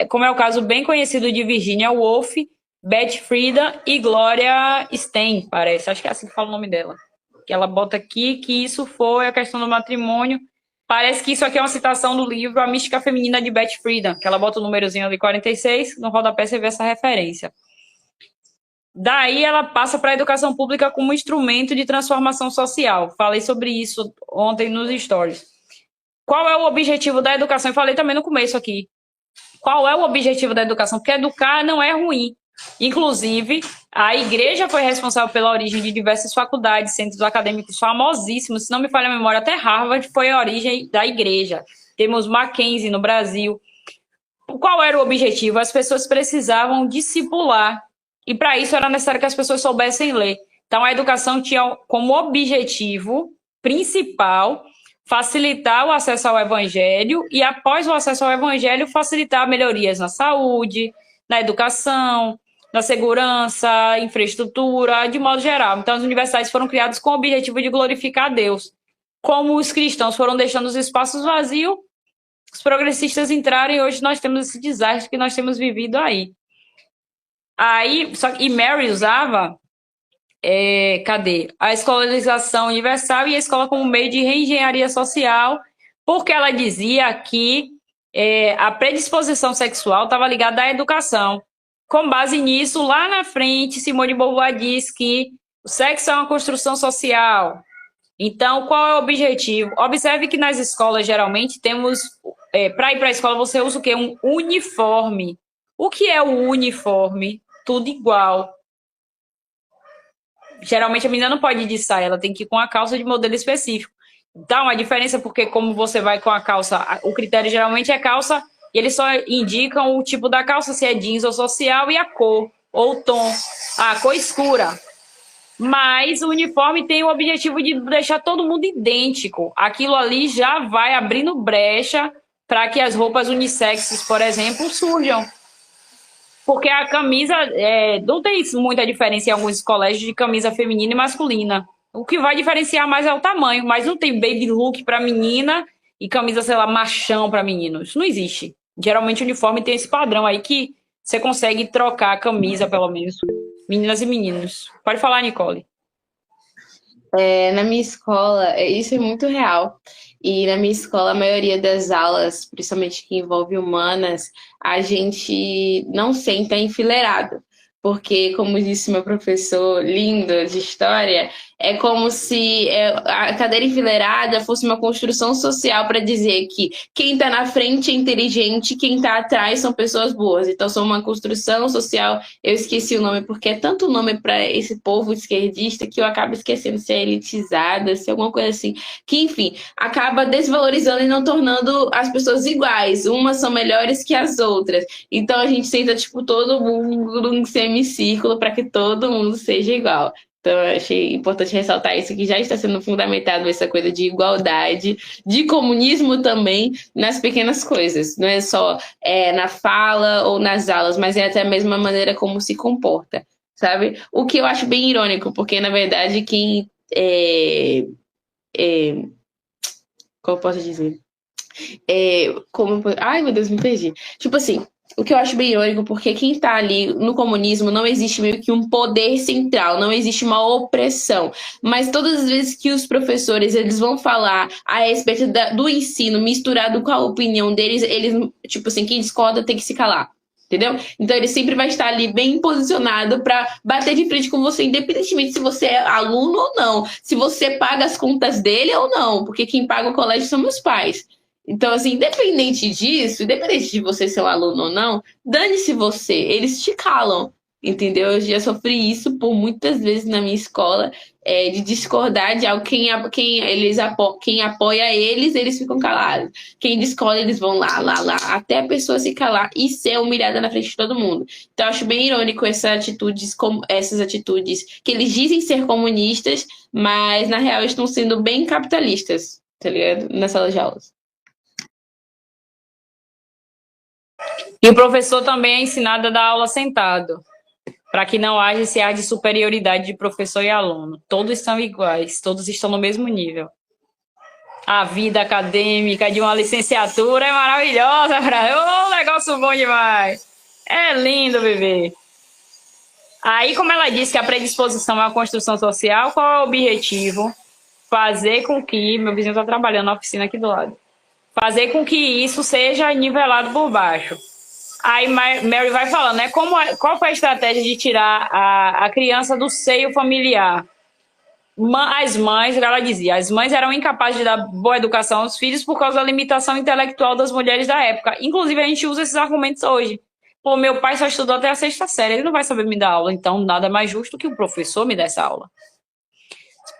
Como é o caso bem conhecido de Virginia Woolf, Beth Friedan e Gloria Steinem, parece. Acho que é assim que fala o nome dela. Que ela bota aqui que isso foi a questão do matrimônio. Parece que isso aqui é uma citação do livro A Mística Feminina de Beth Friedan, que ela bota o númerozinho ali 46, no rodapé você vê essa referência. Daí ela passa para a educação pública como instrumento de transformação social. Falei sobre isso ontem nos stories. Qual é o objetivo da educação? Eu falei também no começo aqui. Qual é o objetivo da educação? Porque educar não é ruim. Inclusive, a igreja foi responsável pela origem de diversas faculdades, centros acadêmicos famosíssimos. Se não me falha a memória, até Harvard foi a origem da igreja. Temos Mackenzie no Brasil. Qual era o objetivo? As pessoas precisavam discipular. E para isso era necessário que as pessoas soubessem ler. Então, a educação tinha como objetivo principal facilitar o acesso ao evangelho e, após o acesso ao evangelho, facilitar melhorias na saúde, na educação, na segurança, infraestrutura, de modo geral. Então, as universidades foram criadas com o objetivo de glorificar a Deus. Como os cristãos foram deixando os espaços vazios, os progressistas entraram e hoje nós temos esse desastre que nós temos vivido aí. E Mary usava, cadê? A escolarização universal e a escola como meio de reengenharia social, porque ela dizia que a predisposição sexual estava ligada à educação. Com base nisso, lá na frente, Simone de Beauvoir diz que o sexo é uma construção social. Então, qual é o objetivo? Observe que nas escolas, geralmente, temos... para ir para a escola, você usa o quê? Um uniforme. O que é o uniforme? Tudo igual. Geralmente a menina não pode ir de saia, ela tem que ir com a calça de modelo específico. Dá uma diferença porque como você vai com a calça, o critério geralmente é calça e eles só indicam o tipo da calça, se é jeans ou social e a cor ou o tom. A cor escura. Mas o uniforme tem o objetivo de deixar todo mundo idêntico. Aquilo ali já vai abrindo brecha para que as roupas unissexes, por exemplo, surjam. Porque a camisa, não tem muita diferença em alguns colégios de camisa feminina e masculina. O que vai diferenciar mais é o tamanho, mas não tem baby look para menina e camisa, sei lá, machão para menino. Isso não existe. Geralmente o uniforme tem esse padrão aí que você consegue trocar a camisa, pelo menos, meninas e meninos. Pode falar, Nicole. Na minha escola, isso é muito real. E na minha escola, a maioria das aulas, principalmente que envolve humanas, a gente não senta enfileirado. Porque, como disse meu professor lindo de história, é como se a cadeira enfileirada fosse uma construção social para dizer que quem está na frente é inteligente, quem está atrás são pessoas boas. Então, são uma construção social. Eu esqueci o nome, porque é tanto nome para esse povo esquerdista que eu acabo esquecendo se é elitizada, se é alguma coisa assim. Que, enfim, acaba desvalorizando e não tornando as pessoas iguais. Umas são melhores que as outras. Então, a gente senta, tipo, todo mundo num semicírculo para que todo mundo seja igual. Então, eu achei importante ressaltar isso, que já está sendo fundamentado essa coisa de igualdade, de comunismo também, nas pequenas coisas. Não é só na fala ou nas aulas, mas é até mesmo a maneira como se comporta. sabe? O que eu acho bem irônico, porque, na verdade, quem... como eu posso dizer? Ai, meu Deus, me perdi. Tipo assim, o que eu acho bem irônico, porque quem tá ali no comunismo não existe meio que um poder central, não existe uma opressão. Mas todas as vezes que os professores eles vão falar a respeito do ensino misturado com a opinião deles, eles, tipo assim, quem discorda tem que se calar. Entendeu? Então ele sempre vai estar ali bem posicionado para bater de frente com você, independentemente se você é aluno ou não, se você paga as contas dele ou não, porque quem paga o colégio são meus pais. Então, assim, independente disso, independente de você ser um aluno ou não, dane-se você, eles te calam, entendeu? Eu já sofri isso por muitas vezes na minha escola, de discordar de algo, quem apoia eles, eles ficam calados. Quem discorda, eles vão lá, até a pessoa se calar e ser humilhada na frente de todo mundo. Então, eu acho bem irônico essas atitudes que eles dizem ser comunistas, mas na real estão sendo bem capitalistas, tá ligado? Nas salas de aulas. E o professor também é ensinado a dar aula sentado, para que não haja esse ar de superioridade de professor e aluno. Todos são iguais, todos estão no mesmo nível. A vida acadêmica de uma licenciatura é maravilhosa, ô, negócio bom demais. É lindo, bebê. Aí, como ela disse que a predisposição é a construção social, qual é o objetivo? Fazer com que... Meu vizinho está trabalhando na oficina aqui do lado. Fazer com que isso seja nivelado por baixo. Aí Mary vai falando, né? Qual foi a estratégia de tirar a criança do seio familiar? As mães, ela dizia, as mães eram incapazes de dar boa educação aos filhos por causa da limitação intelectual das mulheres da época. Inclusive, a gente usa esses argumentos hoje. Pô, meu pai só estudou até a 6ª série, ele não vai saber me dar aula, então nada mais justo que o professor me dê essa aula.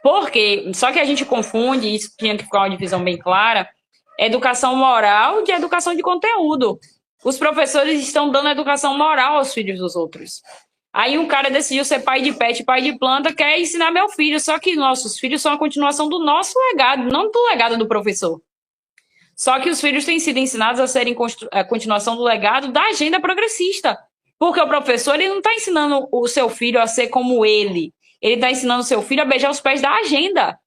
Por quê? Só que a gente confunde, isso tinha que ficar uma divisão bem clara, educação moral de educação de conteúdo. Os professores estão dando educação moral aos filhos dos outros. Aí um cara decidiu ser pai de pet, pai de planta, quer ensinar meu filho, só que nossos filhos são a continuação do nosso legado, não do legado do professor. Só que os filhos têm sido ensinados a serem a continuação do legado da agenda progressista. Porque o professor ele não está ensinando o seu filho a ser como ele está ensinando o seu filho a beijar os pés da agenda.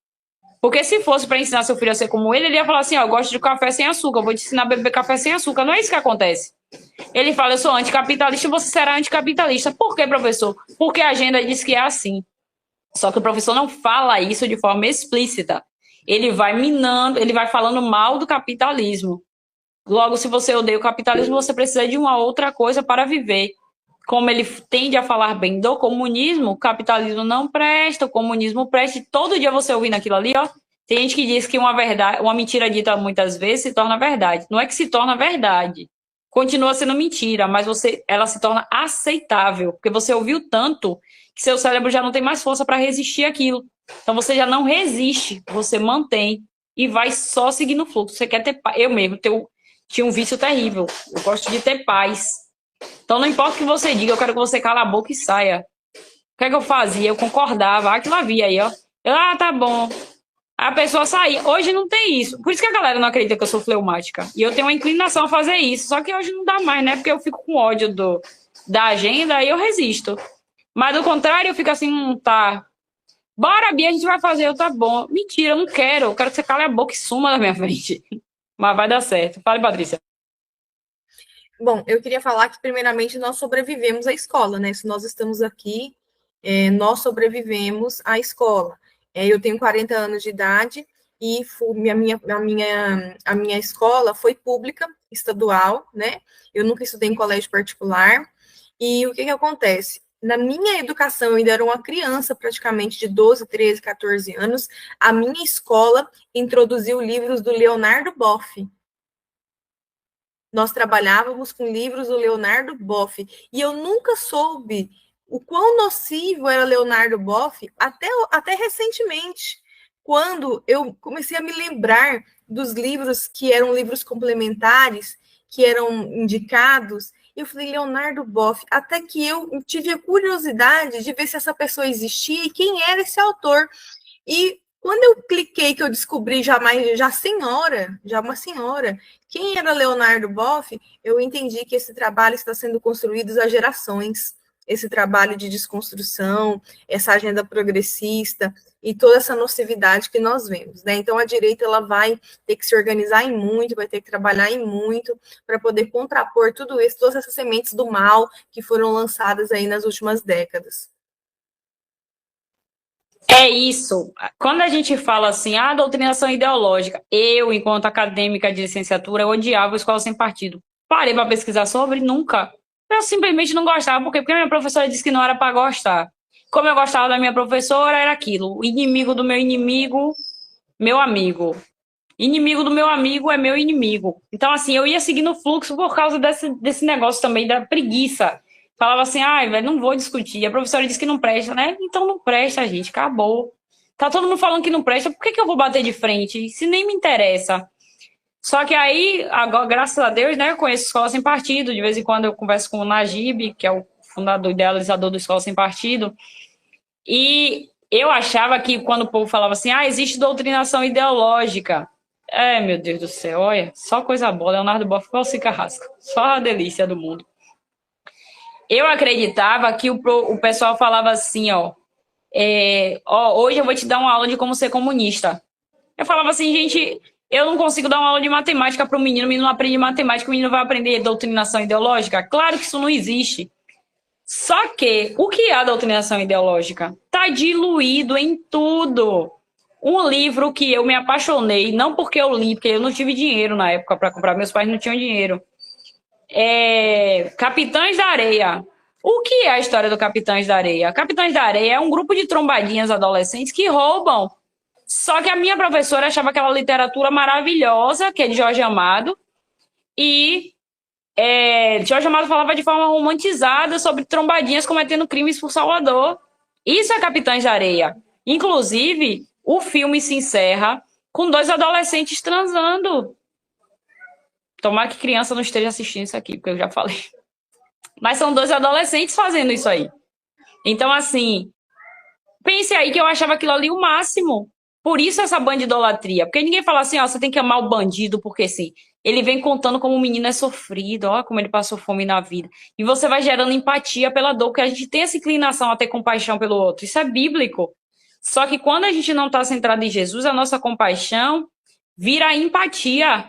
Porque se fosse para ensinar seu filho a ser como ele ia falar assim, ó, eu gosto de café sem açúcar, vou te ensinar a beber café sem açúcar. Não é isso que acontece. Ele fala, eu sou anticapitalista, você será anticapitalista. Por quê, professor? Porque a agenda diz que é assim. Só que o professor não fala isso de forma explícita. Ele vai minando, ele vai falando mal do capitalismo. Logo, se você odeia o capitalismo, você precisa de uma outra coisa para viver. Como ele tende a falar bem do comunismo, o capitalismo não presta, o comunismo presta. E todo dia você ouvindo aquilo ali, ó, tem gente que diz que uma mentira dita muitas vezes se torna verdade. Não é que se torna verdade. Continua sendo mentira, mas ela se torna aceitável, porque você ouviu tanto que seu cérebro já não tem mais força para resistir àquilo. Então você já não resiste, você mantém e vai só seguindo o fluxo. Você quer ter paz. Eu mesmo tinha um vício terrível. Eu gosto de ter paz. Então não importa o que você diga, eu quero que você cala a boca e saia. O que é que eu fazia? Eu concordava. Aquilo havia aí, ó. Tá bom. A pessoa saía. Hoje não tem isso. Por isso que a galera não acredita que eu sou fleumática. E eu tenho uma inclinação a fazer isso. Só que hoje não dá mais, né? Porque eu fico com ódio da agenda e eu resisto. Mas do contrário, eu fico assim, tá. Bora, Bia, a gente vai fazer. Tá bom. Mentira, eu não quero. Eu quero que você cale a boca e suma da minha frente. Mas vai dar certo. Fale, Patrícia. Bom, eu queria falar que, primeiramente, nós sobrevivemos à escola, né? Se nós estamos aqui, nós sobrevivemos à escola. Eu tenho 40 anos de idade e a minha escola foi pública, estadual, né? Eu nunca estudei em colégio particular. E o que acontece? Na minha educação, eu ainda era uma criança, praticamente de 12, 13, 14 anos, a minha escola introduziu livros do Leonardo Boff. Nós trabalhávamos com livros do Leonardo Boff, e eu nunca soube o quão nocivo era Leonardo Boff até recentemente, quando eu comecei a me lembrar dos livros que eram livros complementares, que eram indicados. Eu falei, Leonardo Boff, até que eu tive a curiosidade de ver se essa pessoa existia e quem era esse autor. E quando eu cliquei, que eu descobri já uma senhora, quem era Leonardo Boff, eu entendi que esse trabalho está sendo construído há gerações. esse trabalho de desconstrução, essa agenda progressista e toda essa nocividade que nós vemos, né? Então, a direita ela vai ter que se organizar em muito, vai ter que trabalhar em muito para poder contrapor tudo isso, todas essas sementes do mal que foram lançadas aí nas últimas décadas. É isso. Quando a gente fala assim, a doutrinação ideológica, eu, enquanto acadêmica de licenciatura, eu odiava a escola sem partido. Parei para pesquisar sobre, nunca. Eu simplesmente não gostava, porque a minha professora disse que não era para gostar. Como eu gostava da minha professora, era aquilo. O inimigo do meu inimigo, meu amigo. Inimigo do meu amigo é meu inimigo. Então, assim, eu ia seguindo o fluxo por causa desse negócio também da preguiça. Falava assim, ai, velho, não vou discutir. A professora disse que não presta, né? Então não presta, gente, acabou. Tá todo mundo falando que não presta, por que eu vou bater de frente? Se nem me interessa. Só que aí, agora, graças a Deus, né, eu conheço Escola Sem Partido. De vez em quando eu converso com o Najib, que é o fundador, idealizador do Escola Sem Partido. E eu achava que quando o povo falava assim, existe doutrinação ideológica. Meu Deus do céu, olha, só coisa boa. Leonardo Boff igual se carrasca. Só a delícia do mundo. Eu acreditava que o pessoal falava assim, hoje eu vou te dar uma aula de como ser comunista. Eu falava assim, gente, eu não consigo dar uma aula de matemática para o menino não aprende matemática, o menino vai aprender doutrinação ideológica? Claro que isso não existe. Só que o que é a doutrinação ideológica? Está diluído em tudo. Um livro que eu me apaixonei, não porque eu li, porque eu não tive dinheiro na época para comprar, meus pais não tinham dinheiro. Capitães da Areia. O que é a história do Capitães da Areia? Capitães da Areia é um grupo de trombadinhas adolescentes que roubam. Só que a minha professora achava aquela literatura maravilhosa, que é de Jorge Amado, e Jorge Amado falava de forma romantizada sobre trombadinhas cometendo crimes por Salvador. Isso é Capitães da Areia. Inclusive, o filme se encerra com 2 adolescentes transando. Tomara que criança não esteja assistindo isso aqui, porque eu já falei. Mas são 2 adolescentes fazendo isso aí. Então, assim, pense aí que eu achava aquilo ali o máximo. Por isso essa bandidolatria. Porque ninguém fala assim, você tem que amar o bandido, porque sim. Ele vem contando como o menino é sofrido, como ele passou fome na vida. E você vai gerando empatia pela dor, porque a gente tem essa inclinação a ter compaixão pelo outro. Isso é bíblico. Só que quando a gente não está centrado em Jesus, a nossa compaixão vira empatia.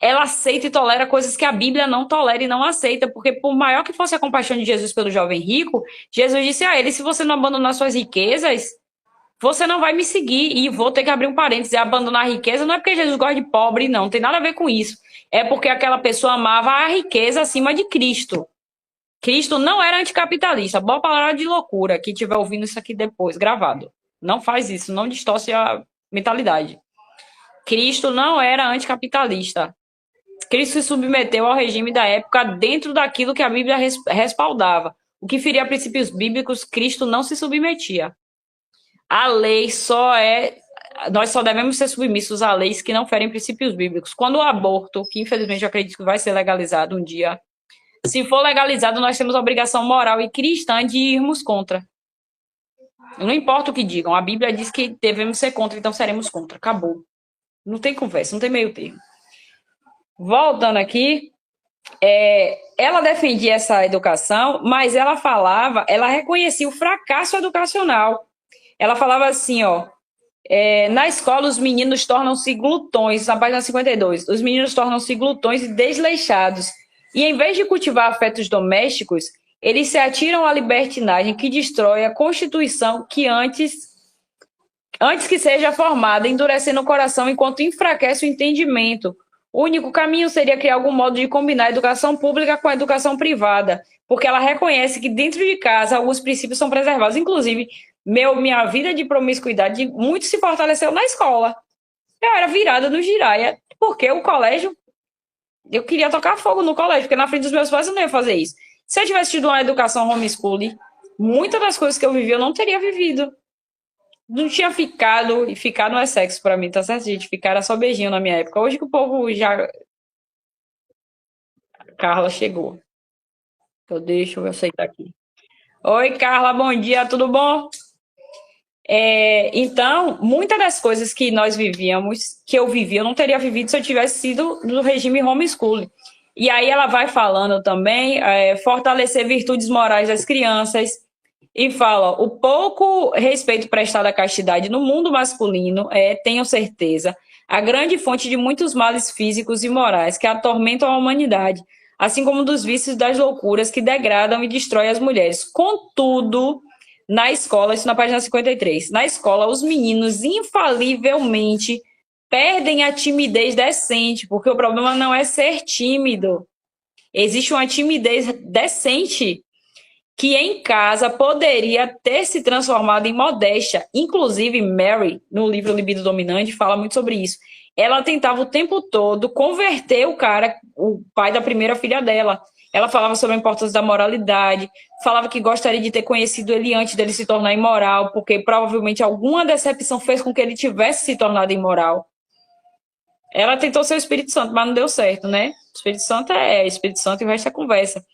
Ela aceita e tolera coisas que a Bíblia não tolera e não aceita, porque por maior que fosse a compaixão de Jesus pelo jovem rico, Jesus disse a ele, se você não abandonar suas riquezas, você não vai me seguir. E vou ter que abrir um parênteses, abandonar a riqueza não é porque Jesus gosta de pobre, não tem nada a ver com isso. É porque aquela pessoa amava a riqueza acima de Cristo. Cristo não era anticapitalista. Boa palavra de loucura, quem estiver ouvindo isso aqui depois, gravado. Não faz isso, não distorce a mentalidade. Cristo não era anticapitalista. Cristo se submeteu ao regime da época dentro daquilo que a Bíblia respaldava. O que feria princípios bíblicos, Cristo não se submetia. A lei nós só devemos ser submissos a leis que não ferem princípios bíblicos. Quando o aborto, que infelizmente eu acredito que vai ser legalizado um dia, se for legalizado, nós temos a obrigação moral e cristã de irmos contra. Não importa o que digam, a Bíblia diz que devemos ser contra, então seremos contra. Acabou. Não tem conversa, não tem meio termo. Voltando aqui, ela defendia essa educação, mas ela reconhecia o fracasso educacional. Ela falava assim, na escola os meninos tornam-se glutões, na página 52, os meninos tornam-se glutões e desleixados, e em vez de cultivar afetos domésticos, eles se atiram à libertinagem que destrói a constituição que antes que seja formada, endurecendo o coração enquanto enfraquece o entendimento. O único caminho seria criar algum modo de combinar a educação pública com a educação privada, porque ela reconhece que dentro de casa alguns princípios são preservados. Inclusive, minha vida de promiscuidade muito se fortaleceu na escola. Eu era virada no giraia, porque o colégio, eu queria tocar fogo no colégio, porque na frente dos meus pais eu não ia fazer isso. Se eu tivesse tido uma educação homeschooling, muitas das coisas que eu vivi eu não teria vivido. Não tinha ficado, e ficar não é sexo pra mim, tá certo, gente? Ficar era só beijinho na minha época. Hoje que o povo já... Carla chegou. Então deixa eu aceitar aqui. Oi, Carla, bom dia, tudo bom? Então, muitas das coisas que nós vivíamos, que eu vivia, eu não teria vivido se eu tivesse sido do regime homeschooling. E aí ela vai falando também, fortalecer virtudes morais das crianças, e fala, o pouco respeito prestado à castidade no mundo masculino tenho certeza, a grande fonte de muitos males físicos e morais que atormentam a humanidade, assim como dos vícios e das loucuras que degradam e destroem as mulheres. Contudo, na escola, isso na página 53, na escola, os meninos infalivelmente perdem a timidez decente, porque o problema não é ser tímido. Existe uma timidez decente que em casa poderia ter se transformado em modéstia. Inclusive, Mary, no livro Libido Dominante, fala muito sobre isso. Ela tentava o tempo todo converter o cara, o pai da primeira filha dela. Ela falava sobre a importância da moralidade, falava que gostaria de ter conhecido ele antes dele se tornar imoral, porque provavelmente alguma decepção fez com que ele tivesse se tornado imoral. Ela tentou ser o Espírito Santo, mas não deu certo, né? O Espírito Santo é Espírito Santo e o resto é conversa.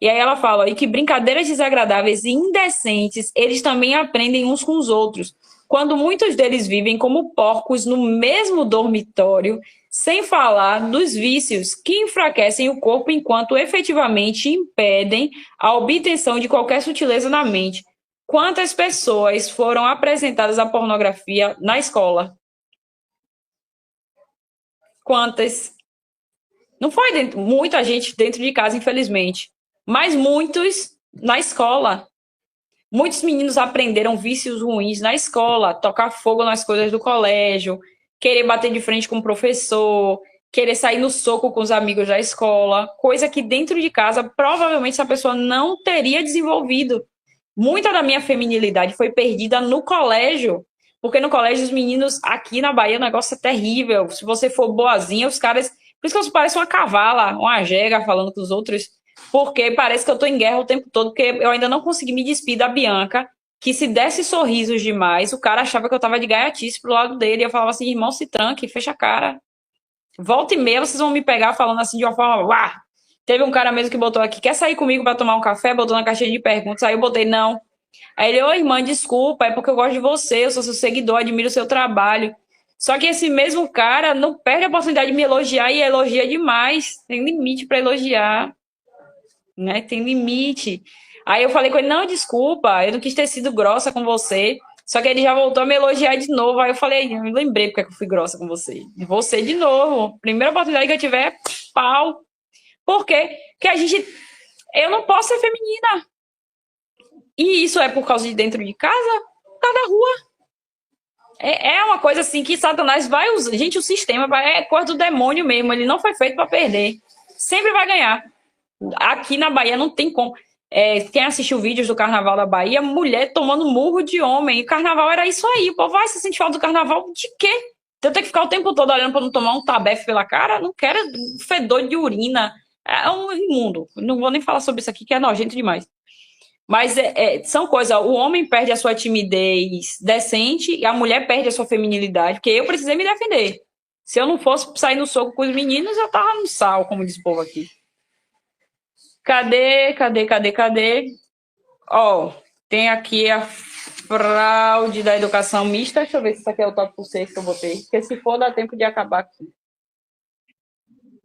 E aí ela fala, e que brincadeiras desagradáveis e indecentes, eles também aprendem uns com os outros, quando muitos deles vivem como porcos no mesmo dormitório, sem falar dos vícios que enfraquecem o corpo enquanto efetivamente impedem a obtenção de qualquer sutileza na mente. Quantas pessoas foram apresentadas à pornografia na escola? Quantas? Não foi muita gente dentro de casa, infelizmente, mas muitos na escola. Muitos meninos aprenderam vícios ruins na escola, tocar fogo nas coisas do colégio, querer bater de frente com o professor, querer sair no soco com os amigos da escola, coisa que dentro de casa provavelmente essa pessoa não teria desenvolvido. Muita da minha feminilidade foi perdida no colégio, porque no colégio os meninos, aqui na Bahia, o negócio é terrível. Se você for boazinha, os caras... Por isso que eu pareço uma cavala, uma jega falando com os outros, porque parece que eu tô em guerra o tempo todo, porque eu ainda não consegui me despedir da Bianca, que se desse sorrisos demais, o cara achava que eu tava de gaiatice pro lado dele, e eu falava assim, irmão, se tranque, fecha a cara. Volta e meia, vocês vão me pegar falando assim de uma forma, uá! Teve um cara mesmo que botou aqui, quer sair comigo pra tomar um café? Botou na caixinha de perguntas, aí eu botei, não. Aí ele, ô irmã, desculpa, é porque eu gosto de você, eu sou seu seguidor, admiro o seu trabalho. Só que esse mesmo cara não perde a oportunidade de me elogiar e elogia demais. Tem limite para elogiar, né? Tem limite. Aí eu falei com ele, não, desculpa, eu não quis ter sido grossa com você. Só que ele já voltou a me elogiar de novo. Aí eu falei, eu me lembrei porque eu fui grossa com você. Você de novo. Primeira oportunidade que eu tiver, pau. Por quê? Porque eu não posso ser feminina. E isso é por causa de dentro de casa? Por causa da rua. É uma coisa assim que Satanás vai usar. Gente, o sistema é coisa do demônio mesmo. Ele não foi feito para perder. Sempre vai ganhar. Aqui na Bahia não tem como. Quem assistiu vídeos do Carnaval da Bahia, mulher tomando murro de homem. E o Carnaval era isso aí. O povo vai se sentir falta do Carnaval de quê? Eu tenho que ficar o tempo todo olhando para não tomar um tabefe pela cara? Não quero fedor de urina. É um imundo. Não vou nem falar sobre isso aqui, que é nojento demais. Mas são coisas, o homem perde a sua timidez decente e a mulher perde a sua feminilidade, porque eu precisei me defender. Se eu não fosse sair no soco com os meninos, eu tava no sal, como diz o povo aqui. Cadê? Ó, tem aqui a fraude da educação mista. Deixa eu ver se isso aqui é o tópico 6 que eu botei. Porque se for, dá tempo de acabar aqui.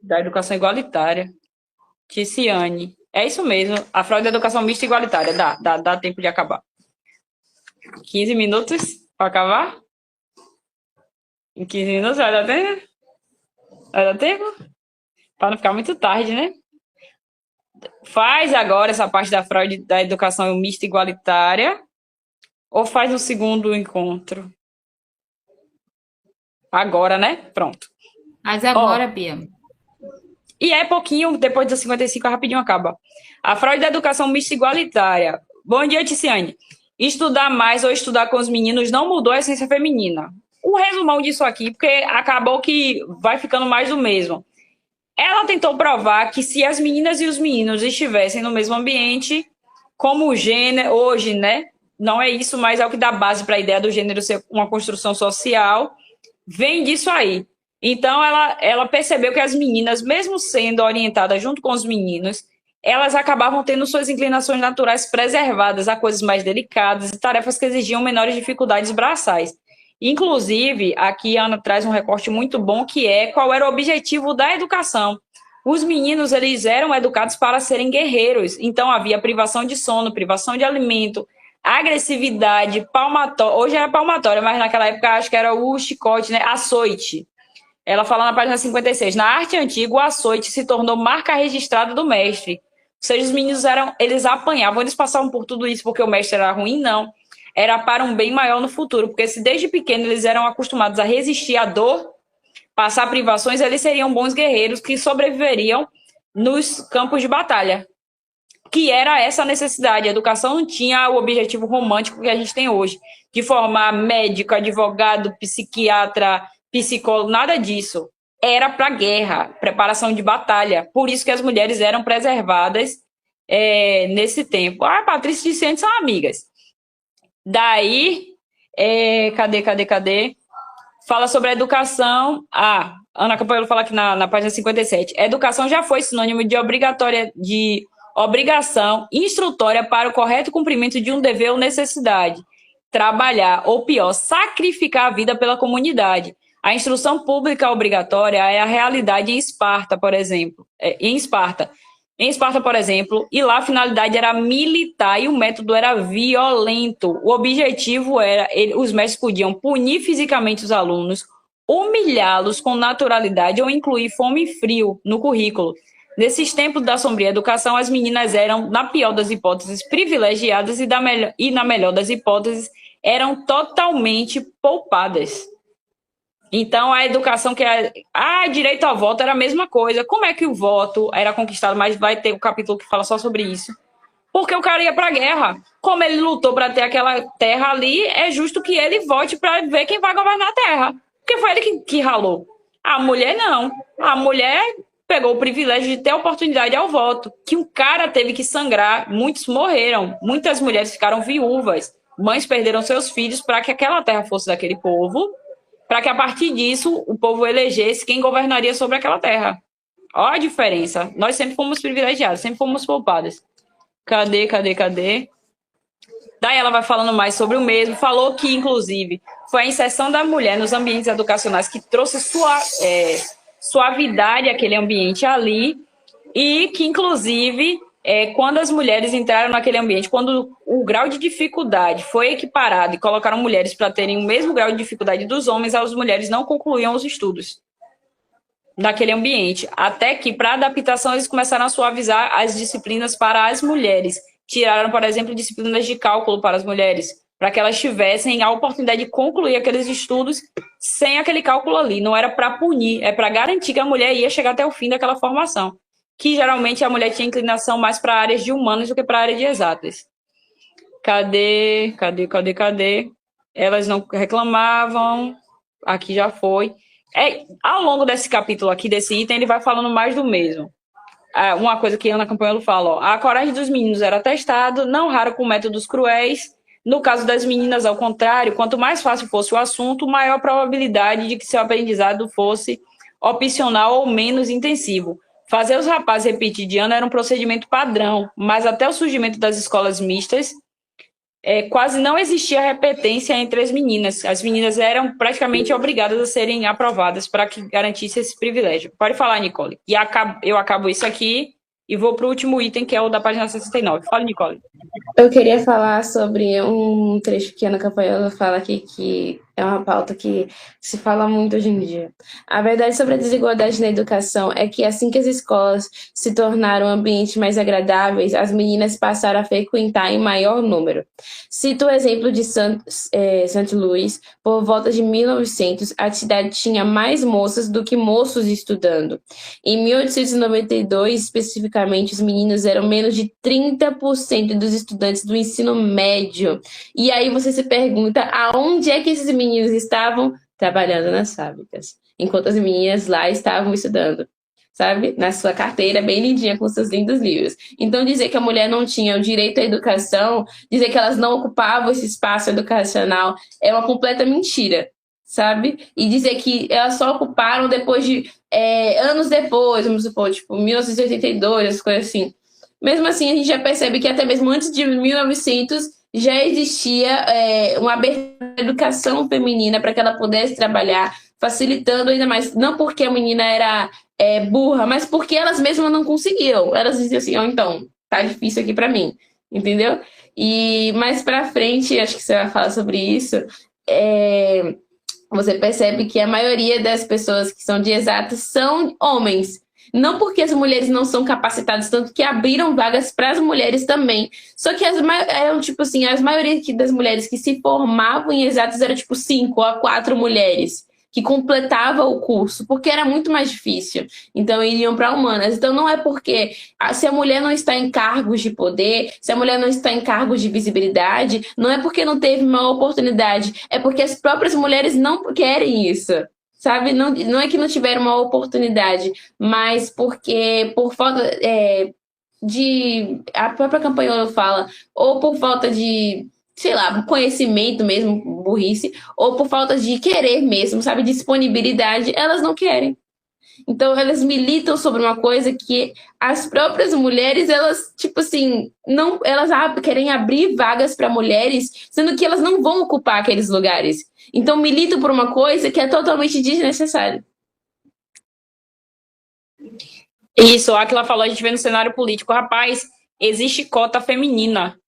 Da educação igualitária. Ticiane. É isso mesmo, a fraude da educação mista e igualitária. Dá tempo de acabar. 15 minutos para acabar? Em 15 minutos vai dar tempo? Vai dar tempo? Para não ficar muito tarde, né? Faz agora essa parte da fraude da educação mista e igualitária ou faz no segundo encontro? Agora, né? Pronto. Mas agora, Bia. E é pouquinho, depois dos 55, rapidinho acaba. A fraude da educação mista igualitária. Bom dia, Ticiane. Estudar mais ou estudar com os meninos não mudou a essência feminina. Um resumão disso aqui, porque acabou que vai ficando mais do mesmo. Ela tentou provar que se as meninas e os meninos estivessem no mesmo ambiente, como o gênero, hoje, né? Não é isso, mas é o que dá base para a ideia do gênero ser uma construção social, vem disso aí. Então, ela percebeu que as meninas, mesmo sendo orientadas junto com os meninos, elas acabavam tendo suas inclinações naturais preservadas a coisas mais delicadas e tarefas que exigiam menores dificuldades braçais. Inclusive, aqui a Ana traz um recorte muito bom, que é qual era o objetivo da educação. Os meninos, eles eram educados para serem guerreiros. Então, havia privação de sono, privação de alimento, agressividade, palmatória. Hoje era palmatória, mas naquela época acho que era o chicote, né? Açoite. Ela fala na página 56. Na arte antiga, o açoite se tornou marca registrada do mestre. Ou seja, os meninos eles apanhavam, eles passavam por tudo isso porque o mestre era ruim? Não. Era para um bem maior no futuro, porque se desde pequeno eles eram acostumados a resistir à dor, passar privações, eles seriam bons guerreiros que sobreviveriam nos campos de batalha. Que era essa necessidade. A educação não tinha o objetivo romântico que a gente tem hoje, de formar médico, advogado, psiquiatra, psicólogo, nada disso. Era para guerra, preparação de batalha. Por isso que as mulheres eram preservadas nesse tempo. A Patrícia e Ciente são amigas. Daí, cadê? Fala sobre a educação. Ana Campanholo fala aqui na página 57. A educação já foi sinônimo de obrigação instrutória para o correto cumprimento de um dever ou necessidade. Trabalhar, ou pior, sacrificar a vida pela comunidade. A instrução pública obrigatória é a realidade em Esparta, por exemplo. Em Esparta, por exemplo, e lá a finalidade era militar e o método era violento. O objetivo era, os mestres podiam punir fisicamente os alunos, humilhá-los com naturalidade ou incluir fome e frio no currículo. Nesses tempos da sombria educação, as meninas eram, na pior das hipóteses, privilegiadas e na melhor das hipóteses, eram totalmente poupadas. Então, a educação direito ao voto era a mesma coisa. Como é que o voto era conquistado? Mas vai ter um capítulo que fala só sobre isso. Porque o cara ia para a guerra. Como ele lutou para ter aquela terra ali, é justo que ele vote para ver quem vai governar a terra. Porque foi ele que ralou. A mulher não. A mulher pegou o privilégio de ter a oportunidade ao voto. Que um cara teve que sangrar. Muitos morreram. Muitas mulheres ficaram viúvas. Mães perderam seus filhos para que aquela terra fosse daquele povo, para que a partir disso o povo elegesse quem governaria sobre aquela terra. Olha a diferença. Nós sempre fomos privilegiados, sempre fomos poupadas. Cadê? Daí ela vai falando mais sobre o mesmo. Falou que, inclusive, foi a inserção da mulher nos ambientes educacionais que trouxe suavidade àquele ambiente ali e que, inclusive, quando as mulheres entraram naquele ambiente, quando o grau de dificuldade foi equiparado e colocaram mulheres para terem o mesmo grau de dificuldade dos homens, as mulheres não concluíam os estudos naquele ambiente. Até que, para adaptação, eles começaram a suavizar as disciplinas para as mulheres. Tiraram, por exemplo, disciplinas de cálculo para as mulheres, para que elas tivessem a oportunidade de concluir aqueles estudos sem aquele cálculo ali. Não era para punir, é para garantir que a mulher ia chegar até o fim daquela formação. Que geralmente a mulher tinha inclinação mais para áreas de humanas do que para áreas de exatas. Cadê? Elas não reclamavam. Aqui já foi. Ao longo desse capítulo aqui, desse item, ele vai falando mais do mesmo. Uma coisa que Ana Campanholo fala, a coragem dos meninos era testada, não raro com métodos cruéis. No caso das meninas, ao contrário, quanto mais fácil fosse o assunto, maior a probabilidade de que seu aprendizado fosse opcional ou menos intensivo. Fazer os rapazes repetir de ano era um procedimento padrão, mas até o surgimento das escolas mistas, quase não existia repetência entre as meninas. As meninas eram praticamente obrigadas a serem aprovadas para que garantisse esse privilégio. Pode falar, Nicole. E eu acabo isso aqui e vou para o último item, que é o da página 69. Fala, Nicole. Eu queria falar sobre um trecho que a Ana Campanholo fala aqui, que é uma pauta que se fala muito hoje em dia. A verdade sobre a desigualdade na educação é que assim que as escolas se tornaram ambientes mais agradáveis, as meninas passaram a frequentar em maior número. Cito o exemplo de St. Louis. Por volta de 1900, a cidade tinha mais moças do que moços estudando. Em 1892, especificamente, os meninos eram menos de 30% dos estudantes do ensino médio. E aí você se pergunta, aonde é que esses meninos estavam? Trabalhando nas fábricas, enquanto as meninas lá estavam estudando, sabe? Na sua carteira, bem lindinha, com seus lindos livros. Então, dizer que a mulher não tinha o direito à educação, dizer que elas não ocupavam esse espaço educacional, é uma completa mentira, sabe? E dizer que elas só ocuparam depois de anos depois, vamos supor, tipo, 1982, as coisas assim. Mesmo assim, a gente já percebe que até mesmo antes de 1900 já existia uma abertura à educação feminina para que ela pudesse trabalhar, facilitando ainda mais. Não porque a menina era burra, mas porque elas mesmas não conseguiam. Elas diziam assim, então, tá difícil aqui pra mim, entendeu? E mais pra frente, acho que você vai falar sobre isso, você percebe que a maioria das pessoas que são de exatas são homens. Não porque as mulheres não são capacitadas, tanto que abriram vagas para as mulheres também. Só que eram tipo assim, as maioria das mulheres que se formavam em exatas eram tipo 5 a 4 mulheres que completavam o curso, porque era muito mais difícil. Então iriam para humanas. Então não é porque se a mulher não está em cargos de poder, se a mulher não está em cargos de visibilidade, não é porque não teve uma oportunidade, é porque as próprias mulheres não querem isso. Sabe? Não é que não tiveram uma oportunidade, mas porque por falta de... A própria campanha fala, ou por falta de, sei lá, conhecimento mesmo, burrice, ou por falta de querer mesmo, sabe? Disponibilidade, elas não querem. Então, elas militam sobre uma coisa que as próprias mulheres, elas, tipo assim, não, elas querem abrir vagas para mulheres, sendo que elas não vão ocupar aqueles lugares. Então, militam por uma coisa que é totalmente desnecessária. Isso, a que ela falou, a gente vê no cenário político. Rapaz, existe cota feminina.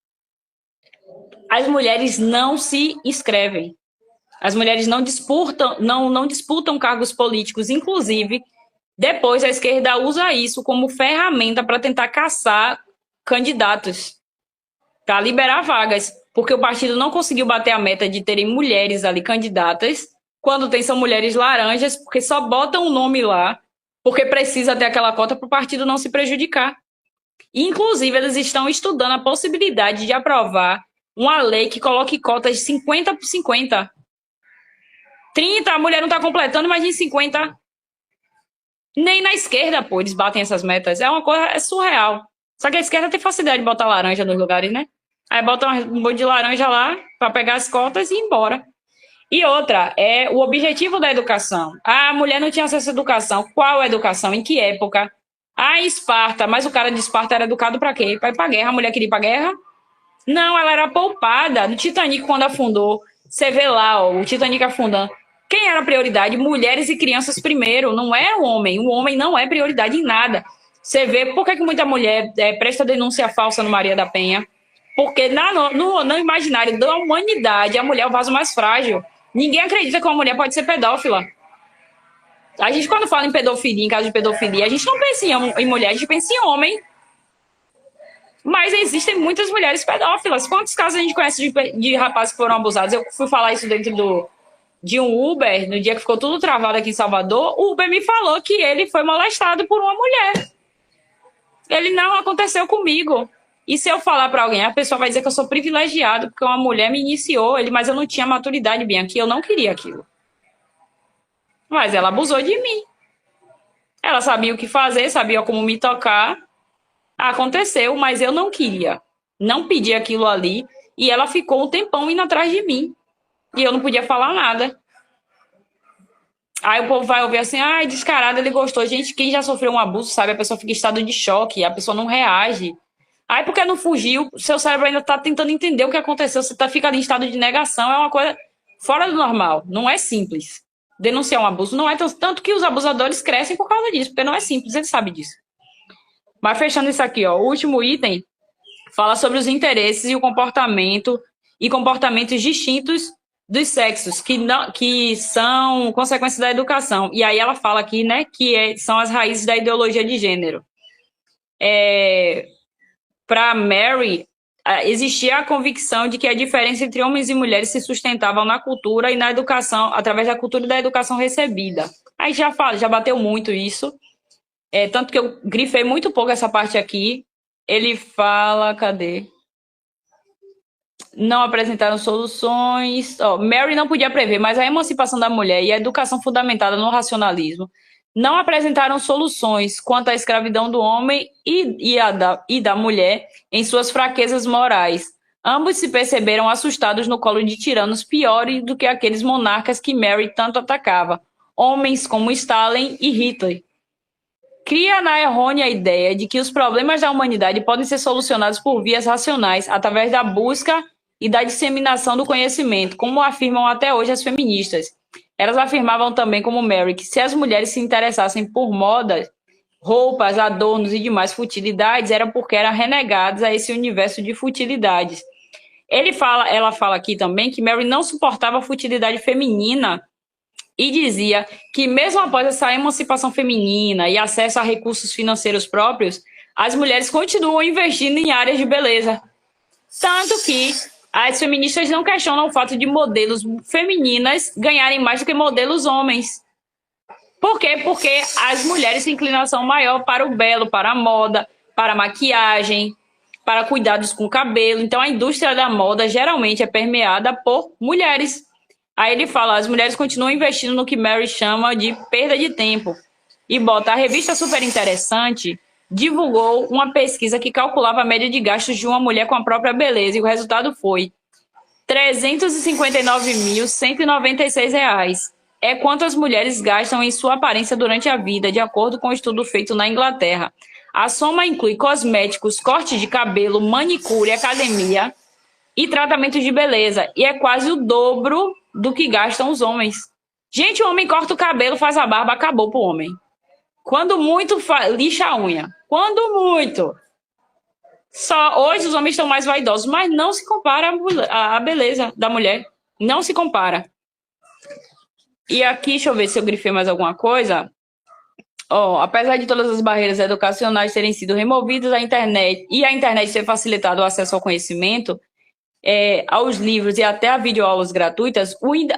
As mulheres não se inscrevem. As mulheres não disputam cargos políticos. Inclusive, depois a esquerda usa isso como ferramenta para tentar caçar candidatos, para liberar vagas. Porque o partido não conseguiu bater a meta de terem mulheres ali candidatas. Quando tem, são mulheres laranjas, porque só botam o nome lá, porque precisa ter aquela cota para o partido não se prejudicar. Inclusive, eles estão estudando a possibilidade de aprovar uma lei que coloque cotas de 50 por 50. 30, a mulher não está completando, mas em 50. Nem na esquerda, pô, eles batem essas metas. É uma coisa surreal. Só que a esquerda tem facilidade de botar laranja nos lugares, né? Aí bota um monte de laranja lá para pegar as cotas e ir embora. E outra, é o objetivo da educação. A mulher não tinha acesso à educação. Qual educação? Em que época? Esparta, mas o cara de Esparta era educado para quê? Para ir para guerra. A mulher queria ir para guerra? Não, ela era poupada. No Titanic, quando afundou, você vê lá, ó, o Titanic afundando. Quem era a prioridade? Mulheres e crianças primeiro, não é o homem. O homem não é prioridade em nada. Você vê por que muita mulher presta denúncia falsa no Maria da Penha. Porque no imaginário da humanidade, a mulher é o vaso mais frágil. Ninguém acredita que uma mulher pode ser pedófila. A gente, quando fala em pedofilia, em caso de pedofilia, a gente não pensa em mulher, a gente pensa em homem. Mas existem muitas mulheres pedófilas. Quantos casos a gente conhece de rapazes que foram abusados? Eu fui falar isso dentro de um Uber, no dia que ficou tudo travado aqui em Salvador. O Uber me falou que ele foi molestado por uma mulher. Ele não aconteceu comigo. E se eu falar para alguém, a pessoa vai dizer que eu sou privilegiado, porque uma mulher me iniciou, mas eu não tinha maturidade bem aqui, eu não queria aquilo. Mas ela abusou de mim. Ela sabia o que fazer, sabia como me tocar. Aconteceu, mas eu não queria. Não pedi aquilo ali. E ela ficou um tempão indo atrás de mim. E eu não podia falar nada. Aí o povo vai ouvir assim, descarado, ele gostou. Gente, quem já sofreu um abuso, sabe? A pessoa fica em estado de choque, a pessoa não reage. Aí porque não fugiu, seu cérebro ainda está tentando entender o que aconteceu, você fica ali em estado de negação, é uma coisa fora do normal, não é simples. Denunciar um abuso não é tanto que os abusadores crescem por causa disso, porque não é simples, ele sabe disso. Mas fechando isso aqui, ó, o último item fala sobre os interesses e o comportamento e comportamentos distintos dos sexos, que são consequências da educação. E aí ela fala aqui, né, que são as raízes da ideologia de gênero. Para Mary, existia a convicção de que a diferença entre homens e mulheres se sustentava na cultura e na educação, através da cultura e da educação recebida. Aí já bateu muito isso, tanto que eu grifei muito pouco essa parte aqui. Ele fala, cadê? Não apresentaram soluções. Mary não podia prever, mas a emancipação da mulher e a educação fundamentada no racionalismo não apresentaram soluções quanto à escravidão do homem e da mulher em suas fraquezas morais. Ambos se perceberam assustados no colo de tiranos piores do que aqueles monarcas que Mary tanto atacava, homens como Stalin e Hitler. Cria na errônea ideia de que os problemas da humanidade podem ser solucionados por vias racionais, através da busca e da disseminação do conhecimento, como afirmam até hoje as feministas. Elas afirmavam também, como Mary, que se as mulheres se interessassem por moda, roupas, adornos e demais futilidades, era porque eram renegadas a esse universo de futilidades. Ela fala aqui também que Mary não suportava a futilidade feminina e dizia que mesmo após essa emancipação feminina e acesso a recursos financeiros próprios, as mulheres continuam investindo em áreas de beleza. Tanto que as feministas não questionam o fato de modelos femininas ganharem mais do que modelos homens. Por quê? Porque as mulheres têm inclinação maior para o belo, para a moda, para a maquiagem, para cuidados com o cabelo. Então, a indústria da moda geralmente é permeada por mulheres. Aí ele fala, as mulheres continuam investindo no que Mary chama de perda de tempo. E bota, a revista Super Interessante divulgou uma pesquisa que calculava a média de gastos de uma mulher com a própria beleza, e o resultado foi R$ 359.196. É quanto as mulheres gastam em sua aparência durante a vida, de acordo com um estudo feito na Inglaterra. A soma inclui cosméticos, corte de cabelo, manicure, academia e tratamento de beleza. E é quase o dobro do que gastam os homens. Gente, o homem corta o cabelo, faz a barba, acabou pro homem. Quando muito, lixa a unha. Quando muito. Só hoje os homens estão mais vaidosos, mas não se compara a beleza da mulher. Não se compara. E aqui, deixa eu ver se eu grifei mais alguma coisa. Apesar de todas as barreiras educacionais terem sido removidas, a internet ter facilitado o acesso ao conhecimento, aos livros e até a videoaulas gratuitas,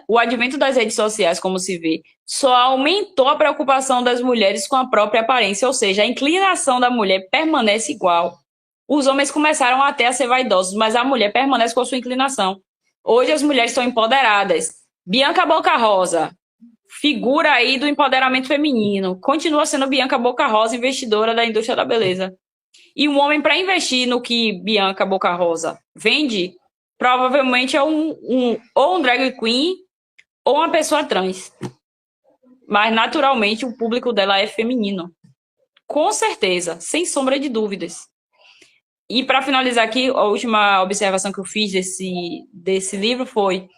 o advento das redes sociais, como se vê, só aumentou a preocupação das mulheres com a própria aparência, ou seja, a inclinação da mulher permanece igual. Os homens começaram até a ser vaidosos, mas a mulher permanece com a sua inclinação. Hoje as mulheres estão empoderadas. Bianca Boca Rosa, figura aí do empoderamento feminino, continua sendo Bianca Boca Rosa, investidora da indústria da beleza. E um homem, para investir no que Bianca Boca Rosa vende, provavelmente é ou um drag queen ou uma pessoa trans. Mas, naturalmente, o público dela é feminino. Com certeza, sem sombra de dúvidas. E, para finalizar aqui, a última observação que eu fiz desse livro foi...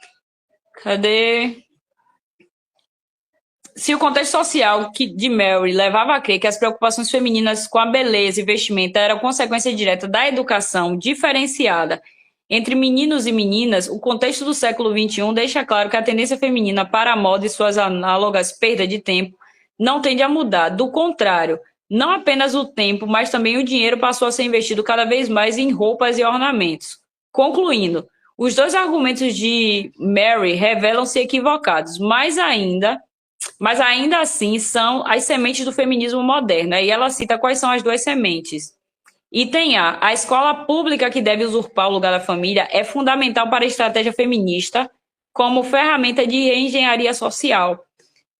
Se o contexto social de Mary levava a crer que as preocupações femininas com a beleza e vestimenta eram consequência direta da educação diferenciada entre meninos e meninas, o contexto do século XXI deixa claro que a tendência feminina para a moda e suas análogas perda de tempo não tende a mudar. Do contrário, não apenas o tempo, mas também o dinheiro passou a ser investido cada vez mais em roupas e ornamentos. Concluindo, os dois argumentos de Mary revelam-se equivocados, mas ainda assim são as sementes do feminismo moderno. E ela cita quais são as duas sementes. Item A. A escola pública que deve usurpar o lugar da família é fundamental para a estratégia feminista como ferramenta de reengenharia social.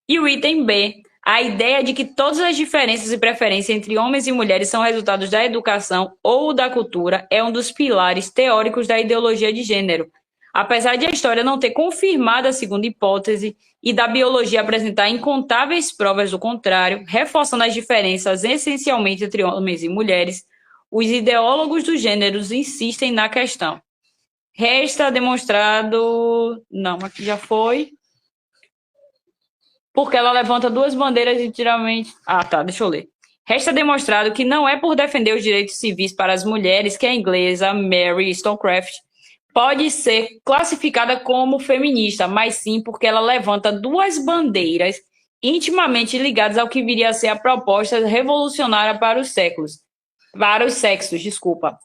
E o item B. A ideia de que todas as diferenças e preferências entre homens e mulheres são resultados da educação ou da cultura é um dos pilares teóricos da ideologia de gênero. Apesar de a história não ter confirmado a segunda hipótese e da biologia apresentar incontáveis provas do contrário, reforçando as diferenças essencialmente entre homens e mulheres, os ideólogos dos gêneros insistem na questão. Resta demonstrado... Não, aqui já foi. Porque ela levanta duas bandeiras literalmente... deixa eu ler. Resta demonstrado que não é por defender os direitos civis para as mulheres que a inglesa Mary Wollstonecraft pode ser classificada como feminista, mas sim porque ela levanta duas bandeiras intimamente ligadas ao que viria a ser a proposta revolucionária para os sexos,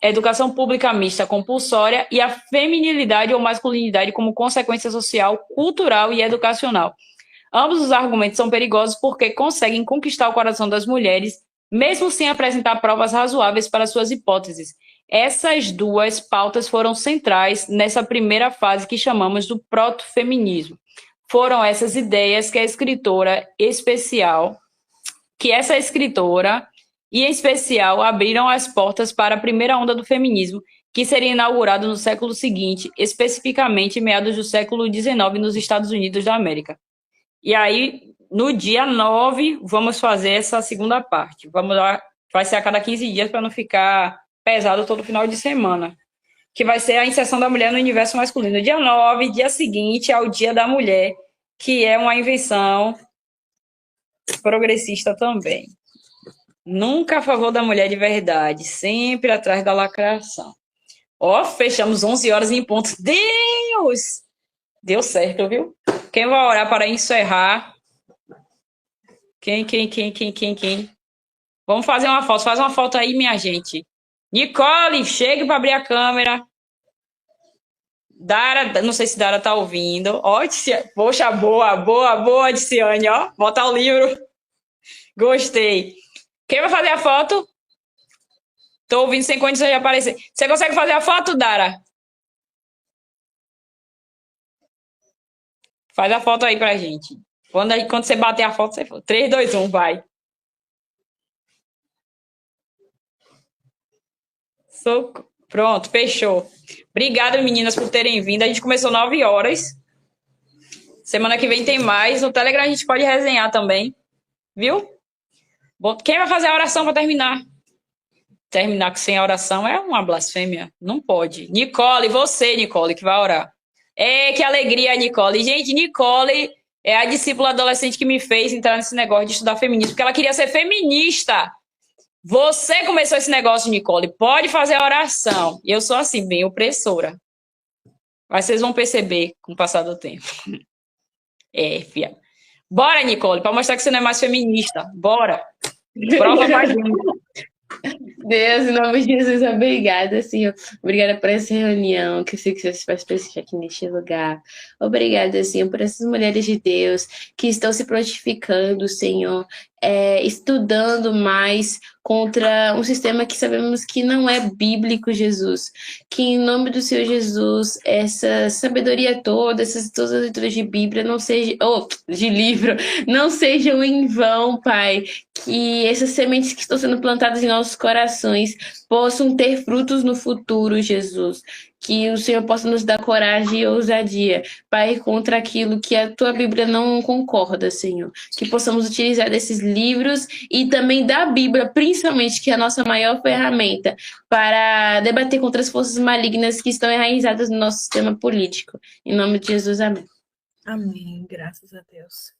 educação pública mista compulsória e a feminilidade ou masculinidade como consequência social, cultural e educacional. Ambos os argumentos são perigosos porque conseguem conquistar o coração das mulheres, mesmo sem apresentar provas razoáveis para suas hipóteses. Essas duas pautas foram centrais nessa primeira fase que chamamos do proto-feminismo. Foram essas ideias que essa escritora, e em especial, abriram as portas para a primeira onda do feminismo, que seria inaugurado no século seguinte, especificamente em meados do século XIX nos Estados Unidos da América. E aí, no dia 9, vamos fazer essa segunda parte. Vai ser a cada 15 dias para não ficar pesado todo final de semana, que vai ser a inserção da mulher no universo masculino. Dia 9, dia seguinte ao Dia da Mulher, que é uma invenção progressista também. Nunca a favor da mulher de verdade, sempre atrás da lacração. Ó, fechamos 11 horas em ponto. Deus! Deu certo, viu? Quem vai orar para encerrar? Quem? Vamos fazer uma foto. Faz uma foto aí, minha gente. Nicole, chegue para abrir a câmera. Dara, não sei se Dara tá ouvindo. Ó, poxa, boa, Diciane, ó. Bota o livro. Gostei. Quem vai fazer a foto? Tô ouvindo sem condições de aparecer. Você consegue fazer a foto, Dara? Faz a foto aí pra gente. Quando você bater a foto, você for. 3, 2, 1, vai. Pronto, fechou. Obrigada, meninas, por terem vindo. A gente começou 9 horas. Semana que vem tem mais. No Telegram a gente pode resenhar também. Viu? Quem vai fazer a oração para terminar? Terminar sem a oração é uma blasfêmia. Não pode. Nicole, você, Nicole, que vai orar. Que alegria, Nicole. Gente, Nicole é a discípula adolescente que me fez entrar nesse negócio de estudar feminismo, porque ela queria ser feminista. Você começou esse negócio, Nicole. Pode fazer a oração. E eu sou assim, bem opressora. Mas vocês vão perceber com o passar do tempo. Fia. Bora, Nicole, para mostrar que você não é mais feminista. Bora. Prova mais uma. Deus, em nome de Jesus, obrigada, Senhor. Obrigada por essa reunião, que eu sei que você faz presente aqui neste lugar. Obrigada, Senhor, por essas mulheres de Deus que estão se prontificando, Senhor, estudando mais contra um sistema que sabemos que não é bíblico, Jesus. Que em nome do Senhor Jesus, essa sabedoria toda, todas as leituras de Bíblia não sejam, de livro, não sejam em vão, Pai. Que essas sementes que estão sendo plantadas em nossos corações possam ter frutos no futuro, Jesus. Que o Senhor possa nos dar coragem e ousadia para ir contra aquilo que a tua Bíblia não concorda, Senhor. Que possamos utilizar desses livros e também da Bíblia, principalmente, que é a nossa maior ferramenta, para debater contra as forças malignas que estão enraizadas no nosso sistema político. Em nome de Jesus, amém. Amém, graças a Deus.